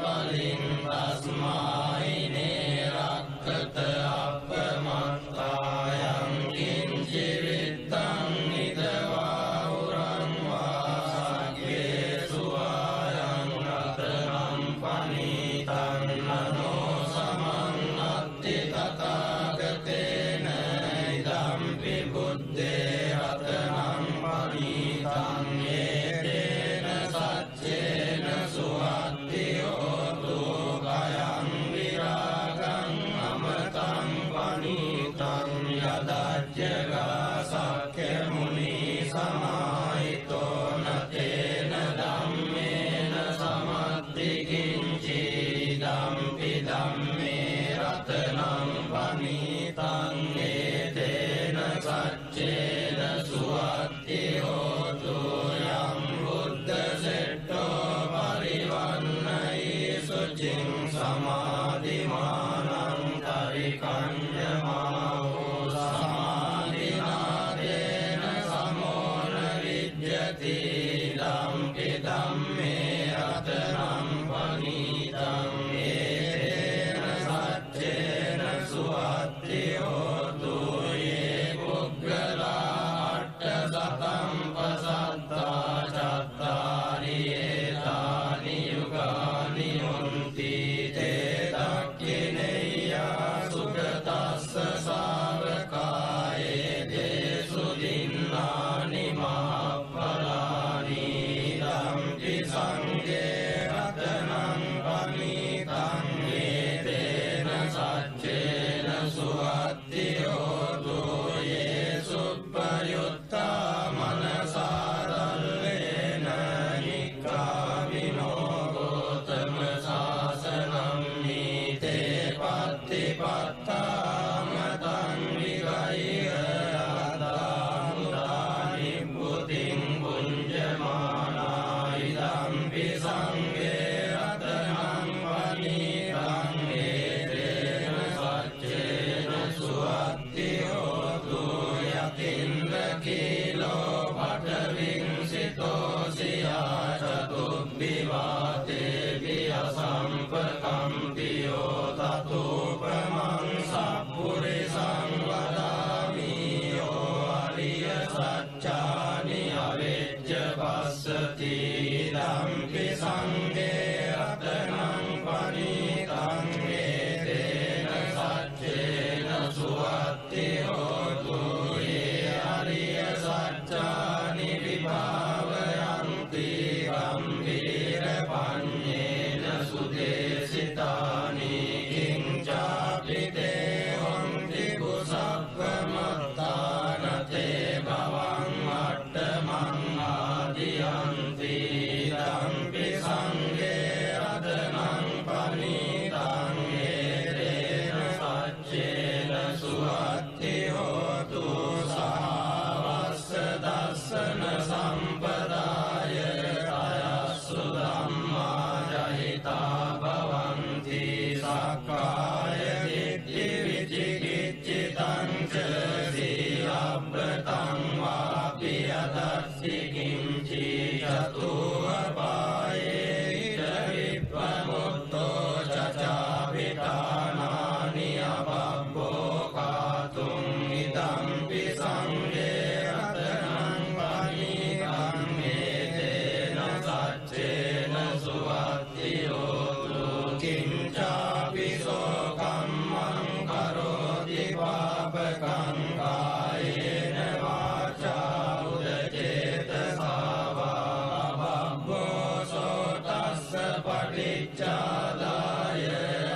S2: බලින් තස්මයි නේරක්කත අපමත්තායං කිංචි විත්තං නිදවා උරං වාගේ සුවායං රතනම් පනීතං නනෝ සමන්නත්ති තථාගතේන ඉදම්පි බුද්දේ රතනම් පනීතං ඒතේන සච්චේන සුවත්ති හෝතු කයං විරාගං අමතං පනීතං යදච්චගා සක්ඛ්‍ය මුනි සමාහිතෝ නතේන ධම්මේන සමත්ති කිංචි ධම්පි ධම්මේ රතනම් පනීතං ඒතේන සච්චේන සුවත්ති හෝතු යම් බුද්ධ සෙට්ඨෝ පරිවන්නයි සුචින් සමාධිමානං පරිකඤ්ඤමාවෝ සමාධිනාදේන සමෝන විජ්ජති ධම්පි ධම්මේ රතනම් පනීතං ඒතේන සච්චේන සුවත්ති හෝතු යේ පුග්ගලා අට්ඨසතං පසත්තා චත්තාරි ඒතානි යුගානි හොන්ති තේ දක්ඛිනේයා සුගතස්ස ශාවකායේ දේසු දින්නානි මහප්පලානි ධම්පි සංඝේ රතනං පනීතං ඒතේන සච්චේන සුවත්ති හෝතු යේ සුප්පයුත්තා මනසාරල්ලේන නික්ඛාමිනෝ ගෝතම සාසනං නීතේ පත්තිපත්තා මතං විගය්‍ය අදාමුදානි බුතින් පුඤ්ජමානා ඉදම්පි සංඝේ රතනං පනීතං ඒතේන සච්චේන සුවත්ති හෝතු යතින්ද කීලෝ පඨවිංසිතෝ සියා චතුබ්බිවාතේ විය සම්පකම්පියෝ තතුපමං සප්පුරිසං වදාමි යෝ අරිය සච්චානි අවෙච්ච පස්සති ධම්පි සංඝේ රතනං පනීතං ඒතේන සච්චේන සුවත්ති හෝතු යේ අරිය සච්චානි විභාවයන්ති ගම්භීර පඤ්ඤේන සුදේසිතානි කිංචාපි තේ හොන්ති කුසප්පමත්තානතේ භවං අට්ඨමං ආදියන්ති ධම්පි සංඝේ රතනං පනීතං ඒතේන සච්චේන සුවත්ති හෝතු සහවස්ස දස්සන සම්පදාය අයස්සු ධම්මා ජහිතා භවන්ති සක්කාය දිට්ඨි සාධකං කායේන වාචා උදචේතසා වා බබ්බෝ සෝතස්ස පටිච්චාදාය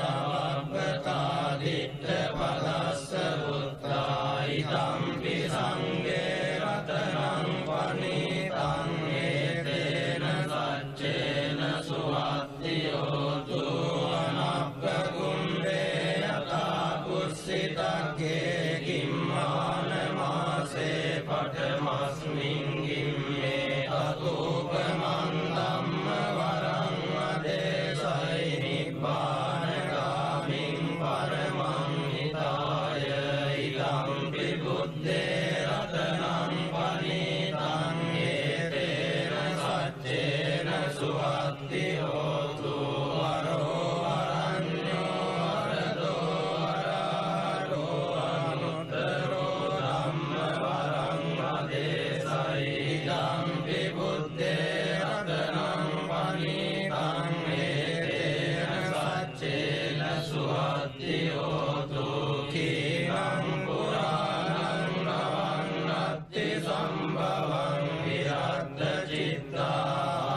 S2: අවබ්බතා දිට්ඨ පදස්ස උත්තා ඉදම්පි සංඝේ රතනං පනිතං ඒතේන සච්චේන සුවත්තියෝතු අනප්පගුම්බේ යතා කුස්සිතක්ඛේ කිම්මානමාසේ පඨමස්මින් ගිම්මේ අතූපමන් ධම්ම වරං අදේශයි නිබ්බානගාමින් පරමං හිතාය ඉදම්පි බුද්දේ රතනං පනිතං ඒතේන සච්චේන සුවත්ති හෝතු වරෝ අරඤ්ඤෝ වරදෝ වරාරෝ අනුත්තරෝ ධම්ම වරං අදේශයි ඉදම්පි බුද්දේ රතනං පනිතං ඒතේන සච්චේන සුවත්ති හෝතු කීනං පුරාණං නවන්නත්ති සම්භවං විරද්ද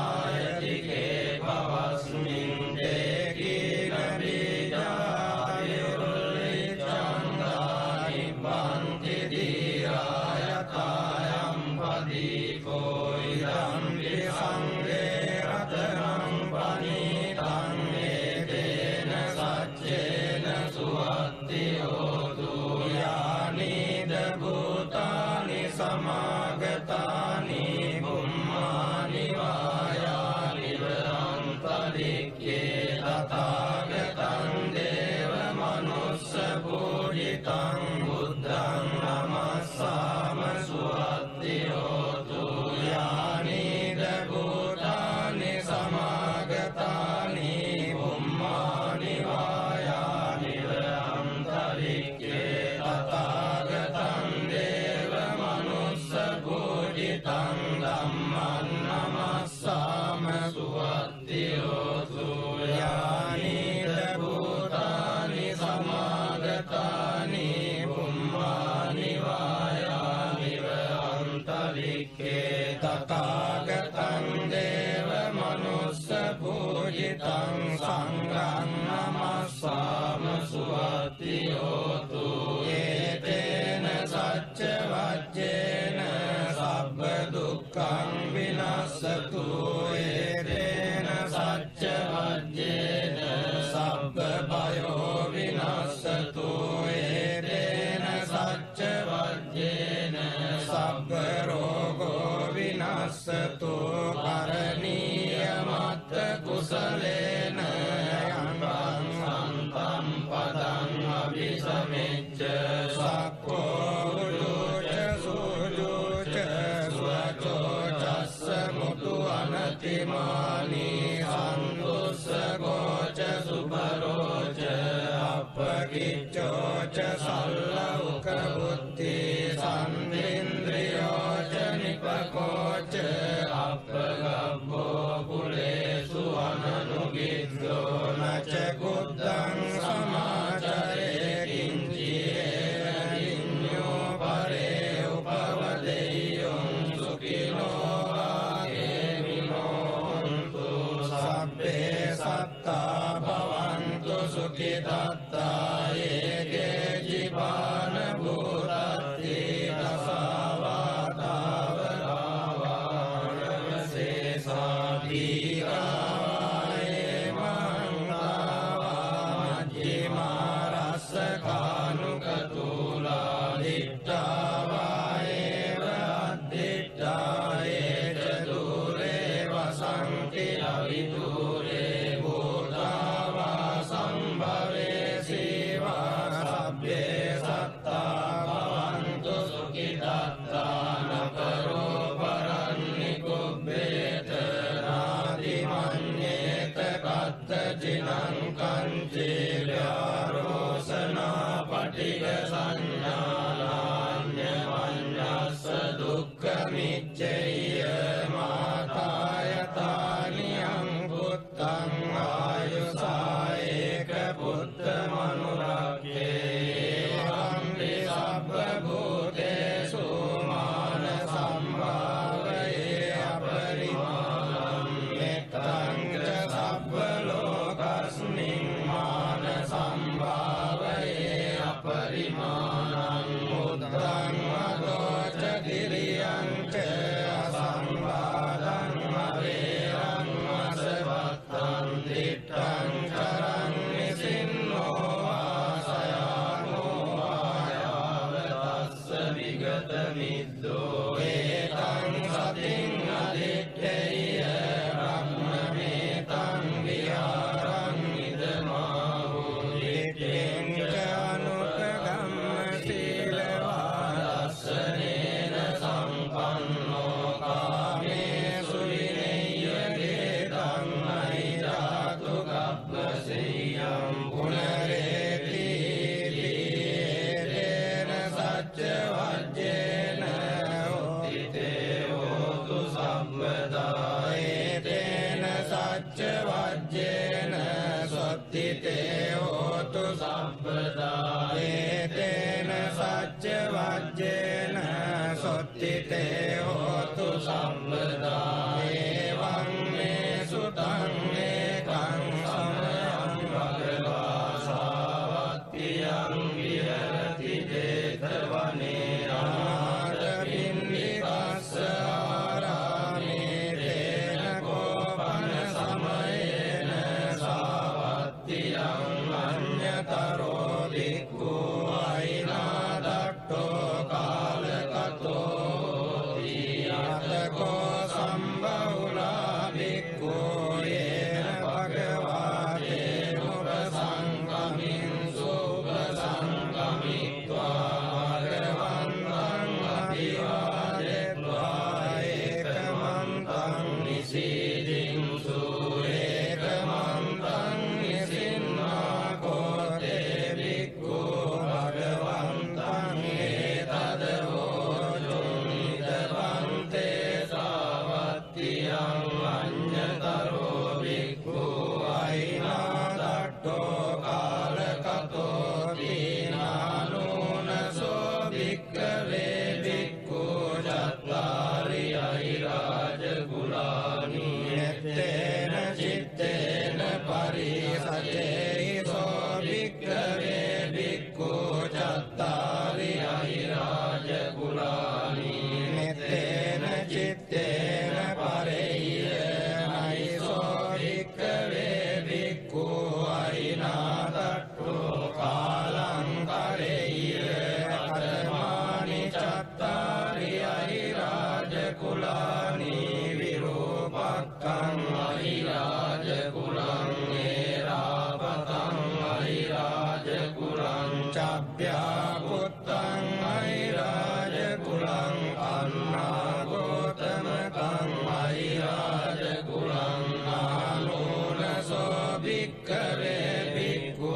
S2: චිත්තායතිකේ භවස්මින් දේකීන බීජායුල්ලිච්ඡන්දානි බන්ති දීරායතායම් පදීකෝ ඉදම්පි සංඝේ රතනං පනිතං ඒතේන සච්චේන සුවත්ති හෝතු යානිද භූතානි සමාගතානි බුම්මානි වායානි අන්තරික්ඛේ තථාගතං දේව මනුස්ස පූජිතං බුද්ධං නමස්සාම සුවත්ති හෝතු යානිද භූතානි සමාගතානි බුම්මානි වායානි අන්තරික්ඛේ තථාගතං දේව මනුස්ස පූජිතං ධම්මං නමස්සාම සුවත්ති හෝතු යානිද භූතානි සමාගතානි බුම්මානි වායානි අන්තරික්ඛේ තථාගතං දේව මනුස්ස පූජිතං සංඝං නමස්සාම සුවත්ති හෝතු ඒතේන සච්ච වජ්ජේන සබ්බ දුක්ඛං විනස්සතු ඒතේන සච්ච වජ්ජේන සබ්බ භයෝ විනස්සතු ඒතේන සච්ච වජ්ජේන සබ්බ රෝගෝ විනස්සතු කරණීය මත්ත කුසලේන යං සන්තම් පදං අபிසමෙච්ච සක්ඛෝ උජුච සුජුච සුවචෝ චස්ස මුතු අනතිමානි සන්තුස්සගෝච සුභරෝච අපකිච්චෝ ච සල්ලෞක බුද්ධි සන්දින්ද්‍රියෝ ච නිපකෝච අපගබ්බෝ කුලේසු අනනුගිද්දෝ නච කුද්දං සමාචරේ කිංචියේ විඤ්ඤෝ පරේ උපවදෙය්‍යං සුඛිනෝ ආගේමිනෝන්තු සබ්බේ සත්තා භවන්තු සුඛිතත්තා ඒකේ ජීවා මානං මුත්තං මදෝච දිරියං ච අසංවාදං අවේරං අසවත්තං දිට්ඨං කරං නිසින්නෝ ආසයානෝ ආයාවතස්ස විගත මිද්දෝ ඒතං සතින් අදිට්ඨේය බ්‍රහ්මමේතං විහාරං ඉදමාහෝ දිට්ඨිං ච අනුපගම්ම සීලවාදස්සනේන සම්පන්නෝ කාමේසු විනය්‍යගේ ධම්මයි ධාතු කප්පසෙය්‍යං පුනරේති තේන සච්ච වජ්ජේන උත්තිතේ හෝතු සම්පදා තේන සච්ච වජ්ජේන සොත්තිතේ හෝතු සම්පදා තේන සච්ච වජ්ජේන සොත්තිතේ හෝතු සම්පදා එවං මේ සුතං ඒකං සමයං භගවා සාවත්තියං විහෙරති 제තවනේ අනාථපිණ්ඩිකස්ස ආරාමේ තේන කෝපන සමයේන සාවත්තියං අඤ්ඤතරෝ භික්ඛු අයිනාදට්ඨෝ කාලකතෝ තියතකෝ සම්බහුලා භික්ඛු යේන භගවා තේනුපසංගමින් සුපසංගමිත්වා භගවන්තං අභිවාදෙත්වා ඒකමන්තං නිසීදින්සු ඒකමන්තං නිසින්නා කෝතේ භික්ඛු භගවන්තං ඒතදවෝචුං නිදවන්තේ සාවත්තියං අඤ්ඤතරෝ භික්ඛු අයිනාදට්ඨෝ කාලකතෝ දීනානුනසෝ භික්ඛවේ භික්ඛු චත්තාරි අහිරාජ කුලානි එත්තේන චිත්තේන පරිසචේසෝ භික්ඛවේ භික්ඛු චත්තාරි අහිරාජ කුලානි එත්තේන චිත්තේන පරේයනයිසෝ භික්ඛවේ භික්ඛු අයිනාදට්ඨෝ කාලං කරේය කතමානි චත්තාරි අහිරාජ කුලානි විරූපක්ඛං අහිරාජ කුලං ඒරාපතං අහිරාජ කුලං චබ්භ්‍යා පුත්තං අහිරාජ කුලං අන්නාගෝතමකං අහිරාජ කුලං ආනෝනසෝ භික්ඛවේ භික්ඛු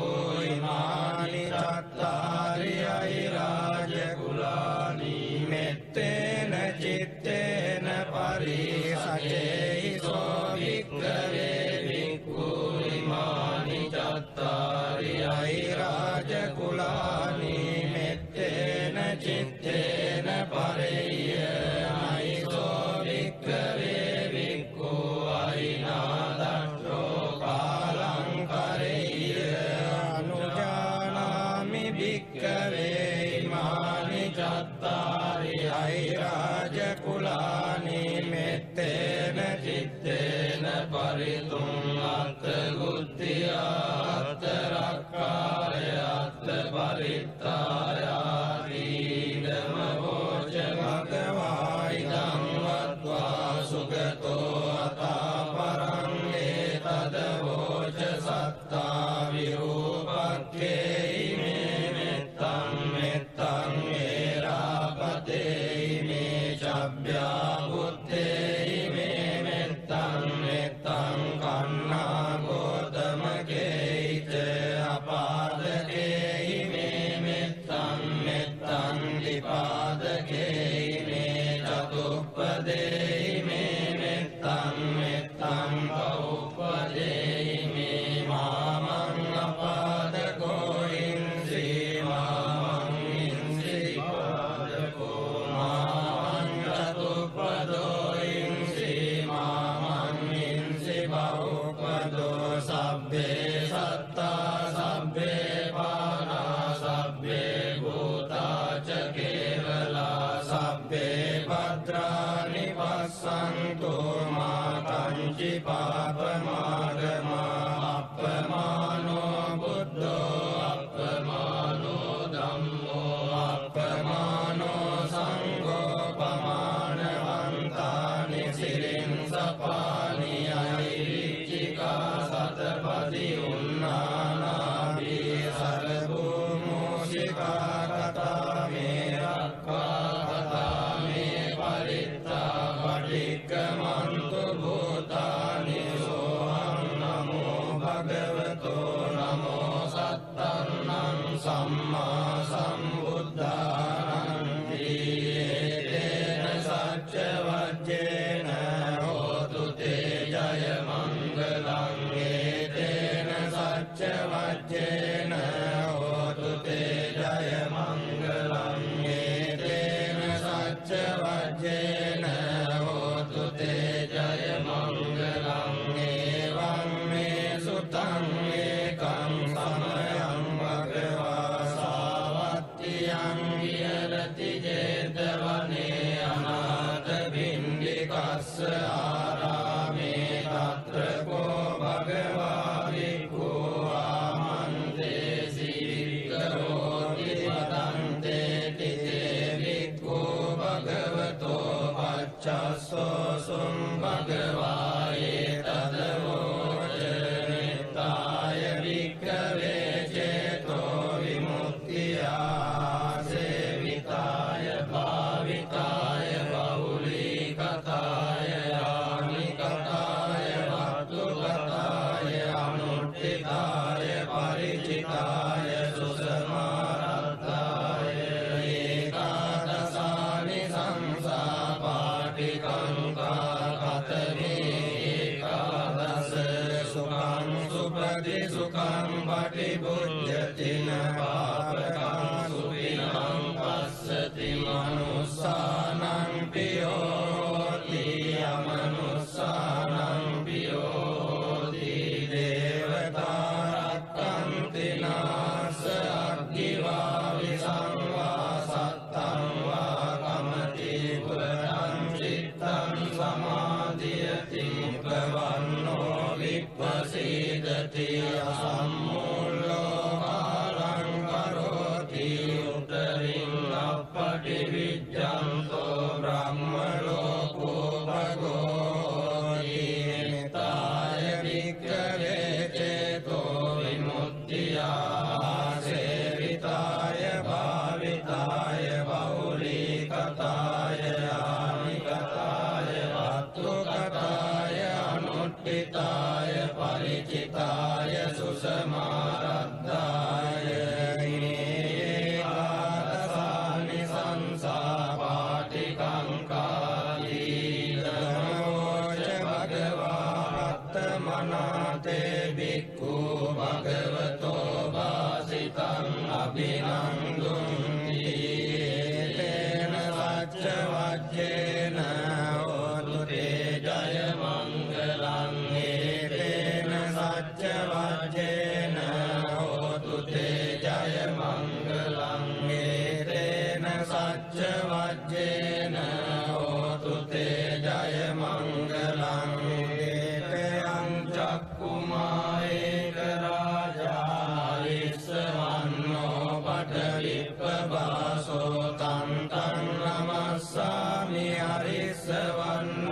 S2: ඉමානි චත්තාරි අහිරාජ කුලානි මෙත්තේන චිත්තේන පරිසචේසෝ භික්ඛවේ භික්ඛු ඉමානි චත්තාරි අහිරාජ කුලානි මෙත්තේන චිත්තේන පරේයනයිසෝ භික්ඛවේ භික්ඛු අයිනාදට්ඨෝ කාලං කරේය අනුජානාමි භික්ඛවේ ඉමානි චත්තාරි අහිරාජ කුලානි මෙත්තේන චිත්තේන පරිතුං අත්ථ ගුත්තියාත්ථ රක්ඛාය අත්ථ පරිත්තායාති ධම්මෝච භගවා ඉදං වත්වා සුගතෝ අතාපරං ඒතදවෝච සත්තා විරූපක්ඛේ ඉමේ මෙත්තං මෙත්තං ඒරාපතේ ඉමේ අන්තෝ මාතංචි පාපමාගමා අප්පමානෝ බුද්ධෝ අප්පමානෝ ධම්මෝ අප්පමානෝ සංඝෝ පමානවන්තානි සිරින් සපානියයි විච්චිකා සතපදි උන්නානාභී සරභූමෝෂිකා කතා මේ රක්ඛා කතා මේ පරිත්තා පටික්කමන්තු භූතානි සෝහං නමෝ භගවතෝ නමෝ සත්තං සම්මා සම්බුද්ධානං තේන සච්ච වජ්ජේන හෝතු තේ ජය මංගලං තේන සච්ච වජ්ජේන හෝතු තේ ජය මංගලං තේන සච්ච වජ්ජේන හෝතු තේ ජය මංගලං එවං මේ සුතං ඒකං සමයං භගවා සාවත්තියං විහෙරති ජේතවනේ අනාථ පිණ්ඩිකස්ස ආරාමේ තත්‍ර කෝ භගවා භික්ඛු ආමන්තේසි වික්ඛරෝති වදන්තේ තිතේ භික්ඛු භගවතෝ පච්චස්සෝ සුම් භගවා ඒතදවෝචනිත්තාය වික්ඛවේ චේතෝ විමුක්තියා සේවිතාය භාවිතාය බහුලීකතාය යානිකතාය වත්තුකතාය අනුට්ඨිතාය පරිචිතාය සුසමාරත්තාය ඒකාදසානි සංසා පාටිකංකා කතමේ ඒකාදස සුඛං සුපති සුඛං පටිබුද්ධතින පාපකං සුවිනං පස්සති මනුස්සානං පියෝති අමනුස්සානං පියෝති දේවතා රක්ඛන්ති නාස අග්ගිවා විසංවා සත්තං වා කමති පුරං චිත්තං සමාධියති ප්‍රවන්නෝ විප්පසීදති අසම්මූලෝ කාලං කරෝති උතරින් අප්පටි විජ්ජන්තෝ බ්‍රහ්ම ලෝකෝ භගෝති නිතාය වික්ඛවේ චේතෝ විමුක්තියා සේවිතාය භාවිතාය බහුලීකතාය යානිකතාය වත්තුකතාය අනුට්ඨිතාය පරිචිතාය සුසමාරද්ධාය ඒකාදසානි සංසා පාටිකංකාලීනමෝච භගවා රත්තමනාතේ භික්ඛු භගවතෝ වාසිතං අභිනන්දුන්ති තේන සච්ච වජ්ජේන හෝතු තේ ජය මංගලං තේන සච්ච වජ්ජේන හෝතු තේ ජය මංගලං තේන සච්ච වජ්ජේන හෝතු තේ ජය මංගලං ඒකයං චක්කුමා ඒක රාජා ඉස්සවන්නෝ පඨවිප්පවාසෝ තං තං නමස්සාමි හරිස්සවන්නං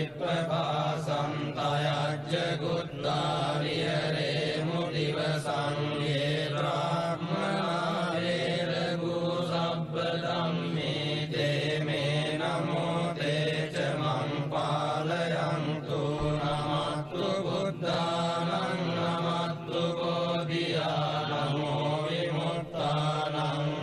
S2: පඨවිප්පවාසං තයජ්ජ ගුත්තා විහෙරේ මුදිවසං යේ බ්‍රාහ්මනා වේරගු සබ්බ ධම්මේ තේ මේ නමෝ තේ ච මං පාලයන්තු නමත්තු බුද්ධානං නමත්තු බෝධියා නමෝ විමුක්තානං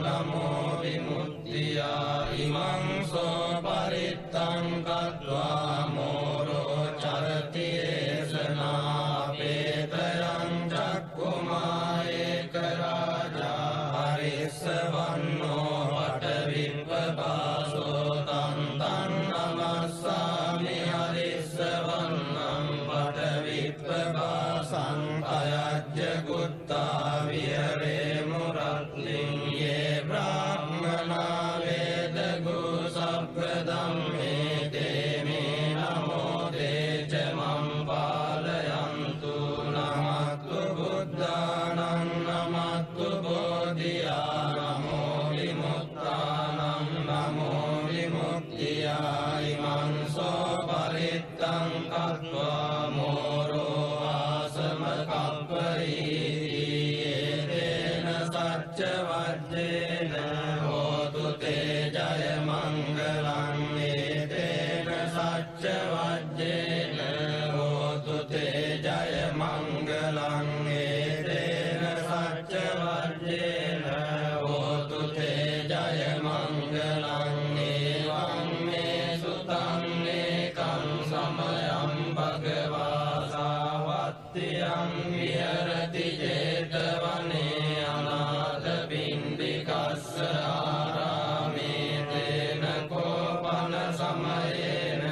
S2: නමෝ විමුක්තියා ඉමං සෝ පරිත්තං කତ୍වා මෝරෝ චරති ඒසනා පේතයං චක්කුමා ඒක රාජා හරිස්සවන්නෝ පඨවිප්පවාසෝ තං තං නමස්සාමි හරිස්සවන්නං පඨවිප්පවාසං තයජ්ජ ගුත්තා විහෙරේ මුරත්ලින් යේ බ්‍රාහ්මනා වේදගු සබ්බ ධම්මේ තේ මේ වජ්ජේන හෝතු තේ ජය මංගලං ඒතේන සච්ච වජ්ජේන හෝතු තේ ජය මංගලං ඒතේන සච්ච වජ්ජේන හෝතු තේ ජය මංගලං ඒවං මේ සුතං ඒකං සමයං භගවා සාවත්තියං විහෙරති ජේතවනේ අනාථ පිණ්ඩිකස්ස ආරාමේ තේන කෝපන සමයේන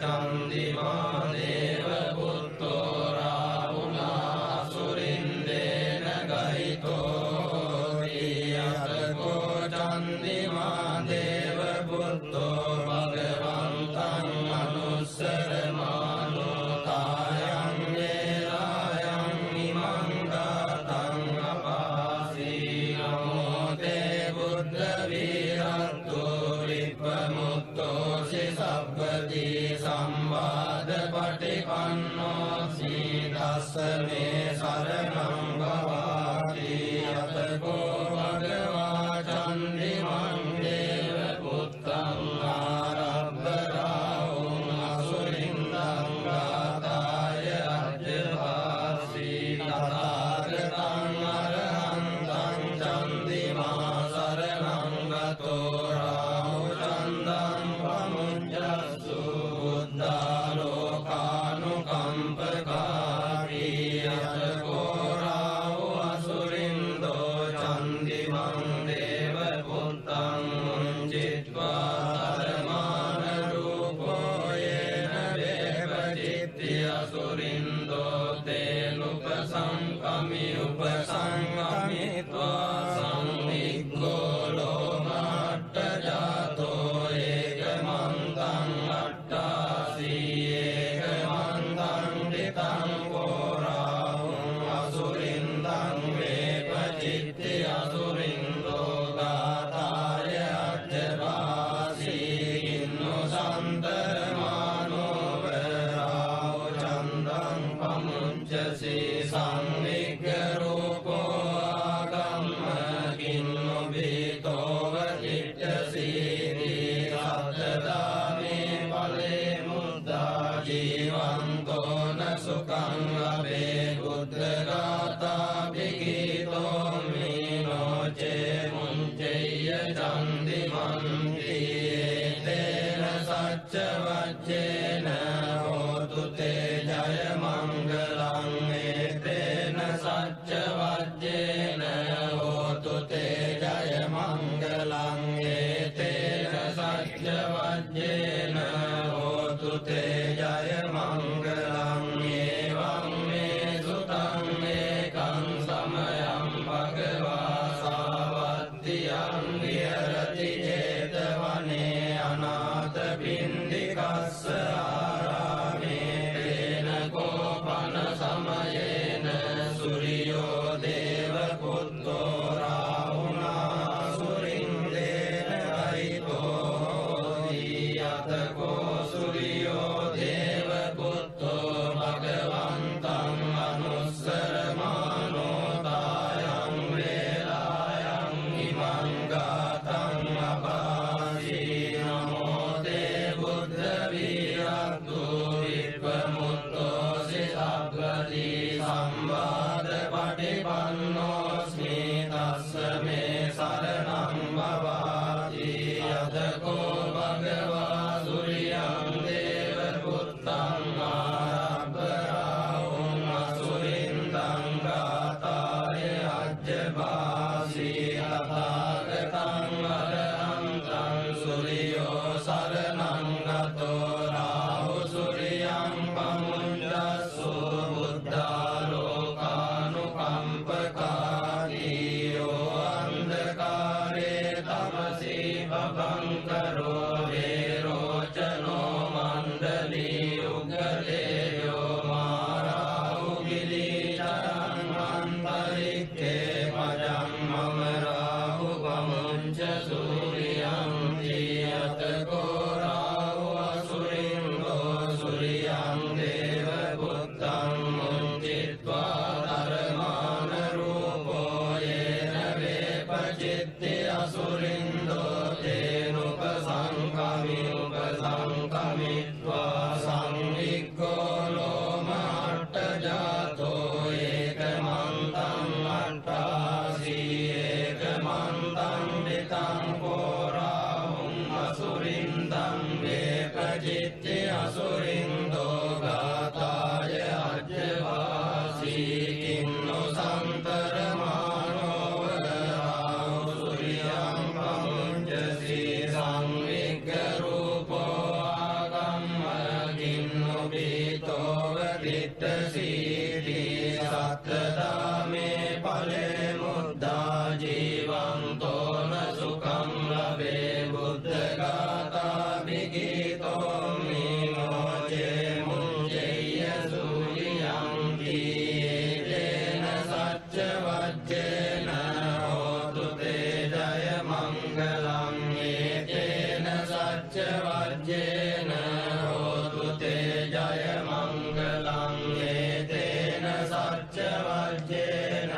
S2: චන්දිමා දේව පුත්තෝ රාහුලා සුරින්දේන ගහිතෝ ඊයතකෝ චන්දිමා දේව පුත්තෝ භගවන්තං අනුස්සරමානෝ තායං වේලායං ඉමං ගාතං අපාසී නමෝ තේ බුද්ධ වීරන්තෝ විප්පමුත්තෝසි සබ්බදී සම්වාද පටිපන්නෝ සීදස්ස මේ සරණං භවාති යතකෝ භගවා චන්දිමං දේව පුත්තං ආරබ්බරාහුං අසුරින්දං ගාතාය අජ්ජවාසී තථාගතං අරහන්තං චන්දිමා සරණං ගතෝ රාහු චන්දං පමුඤ්ජස්සු බුද්ධාලෝකානුකම්පකාරී යතකෝ රාහු අසුරින්දෝ චන්දිමං දේව පුත්තං මුංජිත්වා ධර්මාන රූපෝ යේන වේපචිත්ති අසුරින්දෝ තේනුපසංකමි උපසංකමිත්වා සංවිග්ගෝ ලෝමාට්ඨ ජාතෝ ඒකමන්තං අට්ඨාසී ඒකමන්තං දිතං කෝරාහුං අසුරින්දං වේපචිත්ති අසුරින්දෝ ගාතාය අජ්ජවාසී කින්නු සන්තරමානෝ වරාහු චන්දං පමුඤ්ජසී සංවිග්ග රූපෝ ආගම්ම කින්නු බීතෝව චිත්තසීති සත්තදාමේ ඵලේ මුද්දා ජීවන්තෝ න සුඛං ලබේ බුද්ධ ගාථා විගීතෝ මීනෝ චේ මුංචේය චන්දිමන්ති තේන සච්ච වච්චේන හෝතු තේ ජය මංගලං ඒතේන සච්ච වච්චේන හෝතු තේ ජය මංගලං ඒතේන සච්ච වච්චේන හෝතු තේ ජය මංගලං ඒවං මේ සුතං ඒකං සමයං භගවා සාවත්තියං විහෙරති ජේතවනේ අනාථ පිණ්ඩිකස්ස ආරාමේ තේන කෝපන සමයේන සුරියෝ දේව පුත්තෝ රාහුලා සුරින්දේන ගහිතෝ ඊයතකෝ සුරියෝ දේව පුත්තෝ භගවන්තං අනුස්සරමානෝ තායං වේලායං ඉමං ගාතං අපාසී නමෝ තේ බුද්ධ වීරන්තෝ විප්පමුත්තෝසි සබ්බදී සම්වාද පටිපන්නෝස්මි තස්ස මේ සරණං භවාති යතකෝ භගවා සුරියං දේව පුත්තං ආරබ්බරාහුං අසුරින්දං ගාතාය අජ්ජවාසී තථාගතං අරහන්තං සුරියෝ සරණං ගතෝ රාහු සුරියං පමුඤ්ජස්සු බුද්ධාලෝකානුකම්පකාරී යෝ අන්ධකාරේ තමසී භවංකරෝ වේරෝචනෝ මණ්ඩලී උග්ගලේයෝ මාරාහු ගිලීචරං අන්තරික්ඛේ පජං මම රාහු පමුඤ්ච සූරියං තියතකෝ රාහු අසුරින්දෝ සුරියං දේව පුත්තං මුංචිත්වා ධර්මාන රූපෝ යේන වේපචිත්ති අසුරින්දෝ තේනුපසංකමි උපසංකමිත්වා සංවිග්ගෝ ලෝමහට්ට ජාතෝ ඒකමන්තං අට්ඨාසී ඒකමන්තං දිතං කෝරාහුං අසුරින්දං වේපජිත්ති අසුරින්දෝ ගාතාය අජ්ජවාසී කින්නු සන්තර සත්තදාමේ ඵලේ මුද්දා ජීවන්තෝන සුඛං ලබේ බුද්ධ ගාථා විගීතෝ මිනෝචේ මුංජේය සූරියං තීතේන සච්ච වජ්ජේන හෝතු තේ ජය මංගලං ඒතේන සච්ච වජ්ජේන හෝතු තේ ජය මංගලං ඒතේන සච්ච වජ්ජේන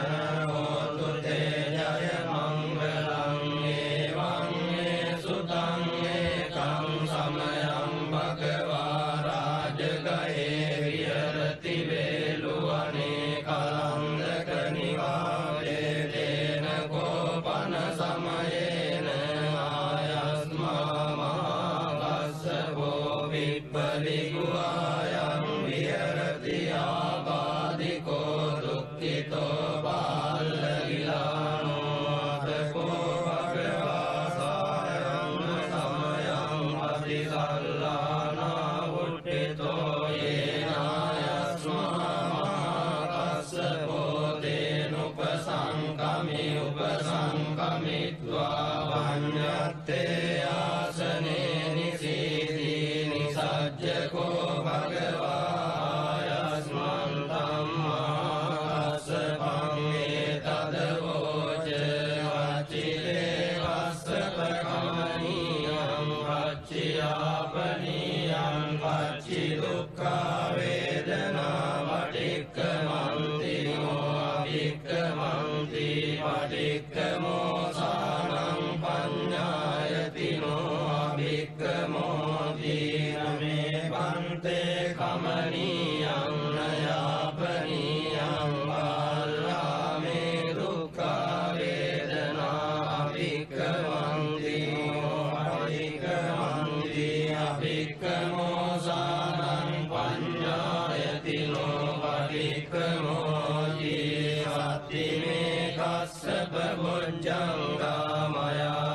S2: හෝතු තේ ජය මංගලං ඒවං මේ සුතං ඒකං සමයං භගවා රාජගහේ විහෙරති වේලුවනේ කලන්දක නිවාසේ තේන කෝපන සමයේන ආයස්මා මහාකස්සපෝ විප්පලිගුආයං විහෙරති ආබාධිකෝ දුක්ඛිතෝ බාලවිලානෝ අතකෝ භගවා සායං සමයං අතිසල්ලානා උට්ඨිතෝ යේනායස්මා මහාකස්සපෝ තේනුපසංකමි උපසංකමිත්වා වඤ්ඤත්තේ ආසනේ නිසීති නිසජ්ජකෝ භගවා යස්මන්තං මහාකස්සපං ඒතදවෝච වච්චිතේ වස්සපකමනීයං වච්චියාපනීයං වච්චි දුක්ඛා වේදනා පටික්ඛමන්ති අභික්ඛමන්ති පටික්ඛමෝසානං පඤ්ඤායතිනෝ අභික්ඛමෝති නමේ පන්තේ කමනීයං නයාපනීයං බාලාමේ දුක්ඛා වේදනා අභික්ඛමන්ති පටික්ඛමන්ති අභික්ඛමෝසානං පඤ්ඤායතිනෝ පටික්ඛමෝති සත්තිමේ කස්සප බොජ්ජංගා මයා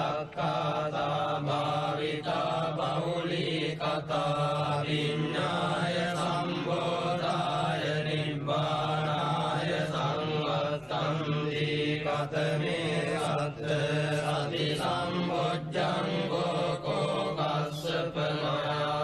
S2: සම්මදක්ඛාතා භාවිතා බහුලී කතා විඤ්ඤාය සම්බෝධාය නිබ්බානාය සංවත්තන්ති කතමේ සත්ත සති සම්බොජ්ජංගෝ කෝ කස්සප මයා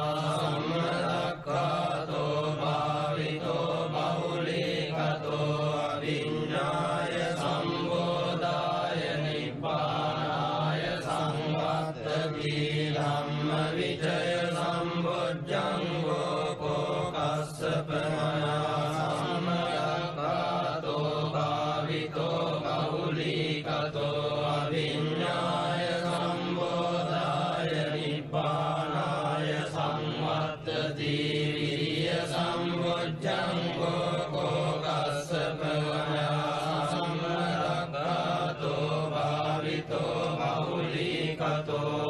S2: සම්මදක්ඛාතෝ භාවිතෝ බහුලී කතෝ විඤ්ඤාය සම්බෝධාය නිබ්බානාය සංවත්තති ධම්ම විචය සම්බොජ්ජංගෝ කෝ කස්සප මයා සම්මදක්ඛාතෝ භාවිතෝ බහුලී කතෝ අවිඤ්ඤාය සම්බෝධාය නිබ්බානාය සංවත්තති විරිය සම්බොජ්ජංගෝ කෝ කස්සප මයා සම්මදක්ඛාතෝ භාවිතෝ බහුලී කතෝ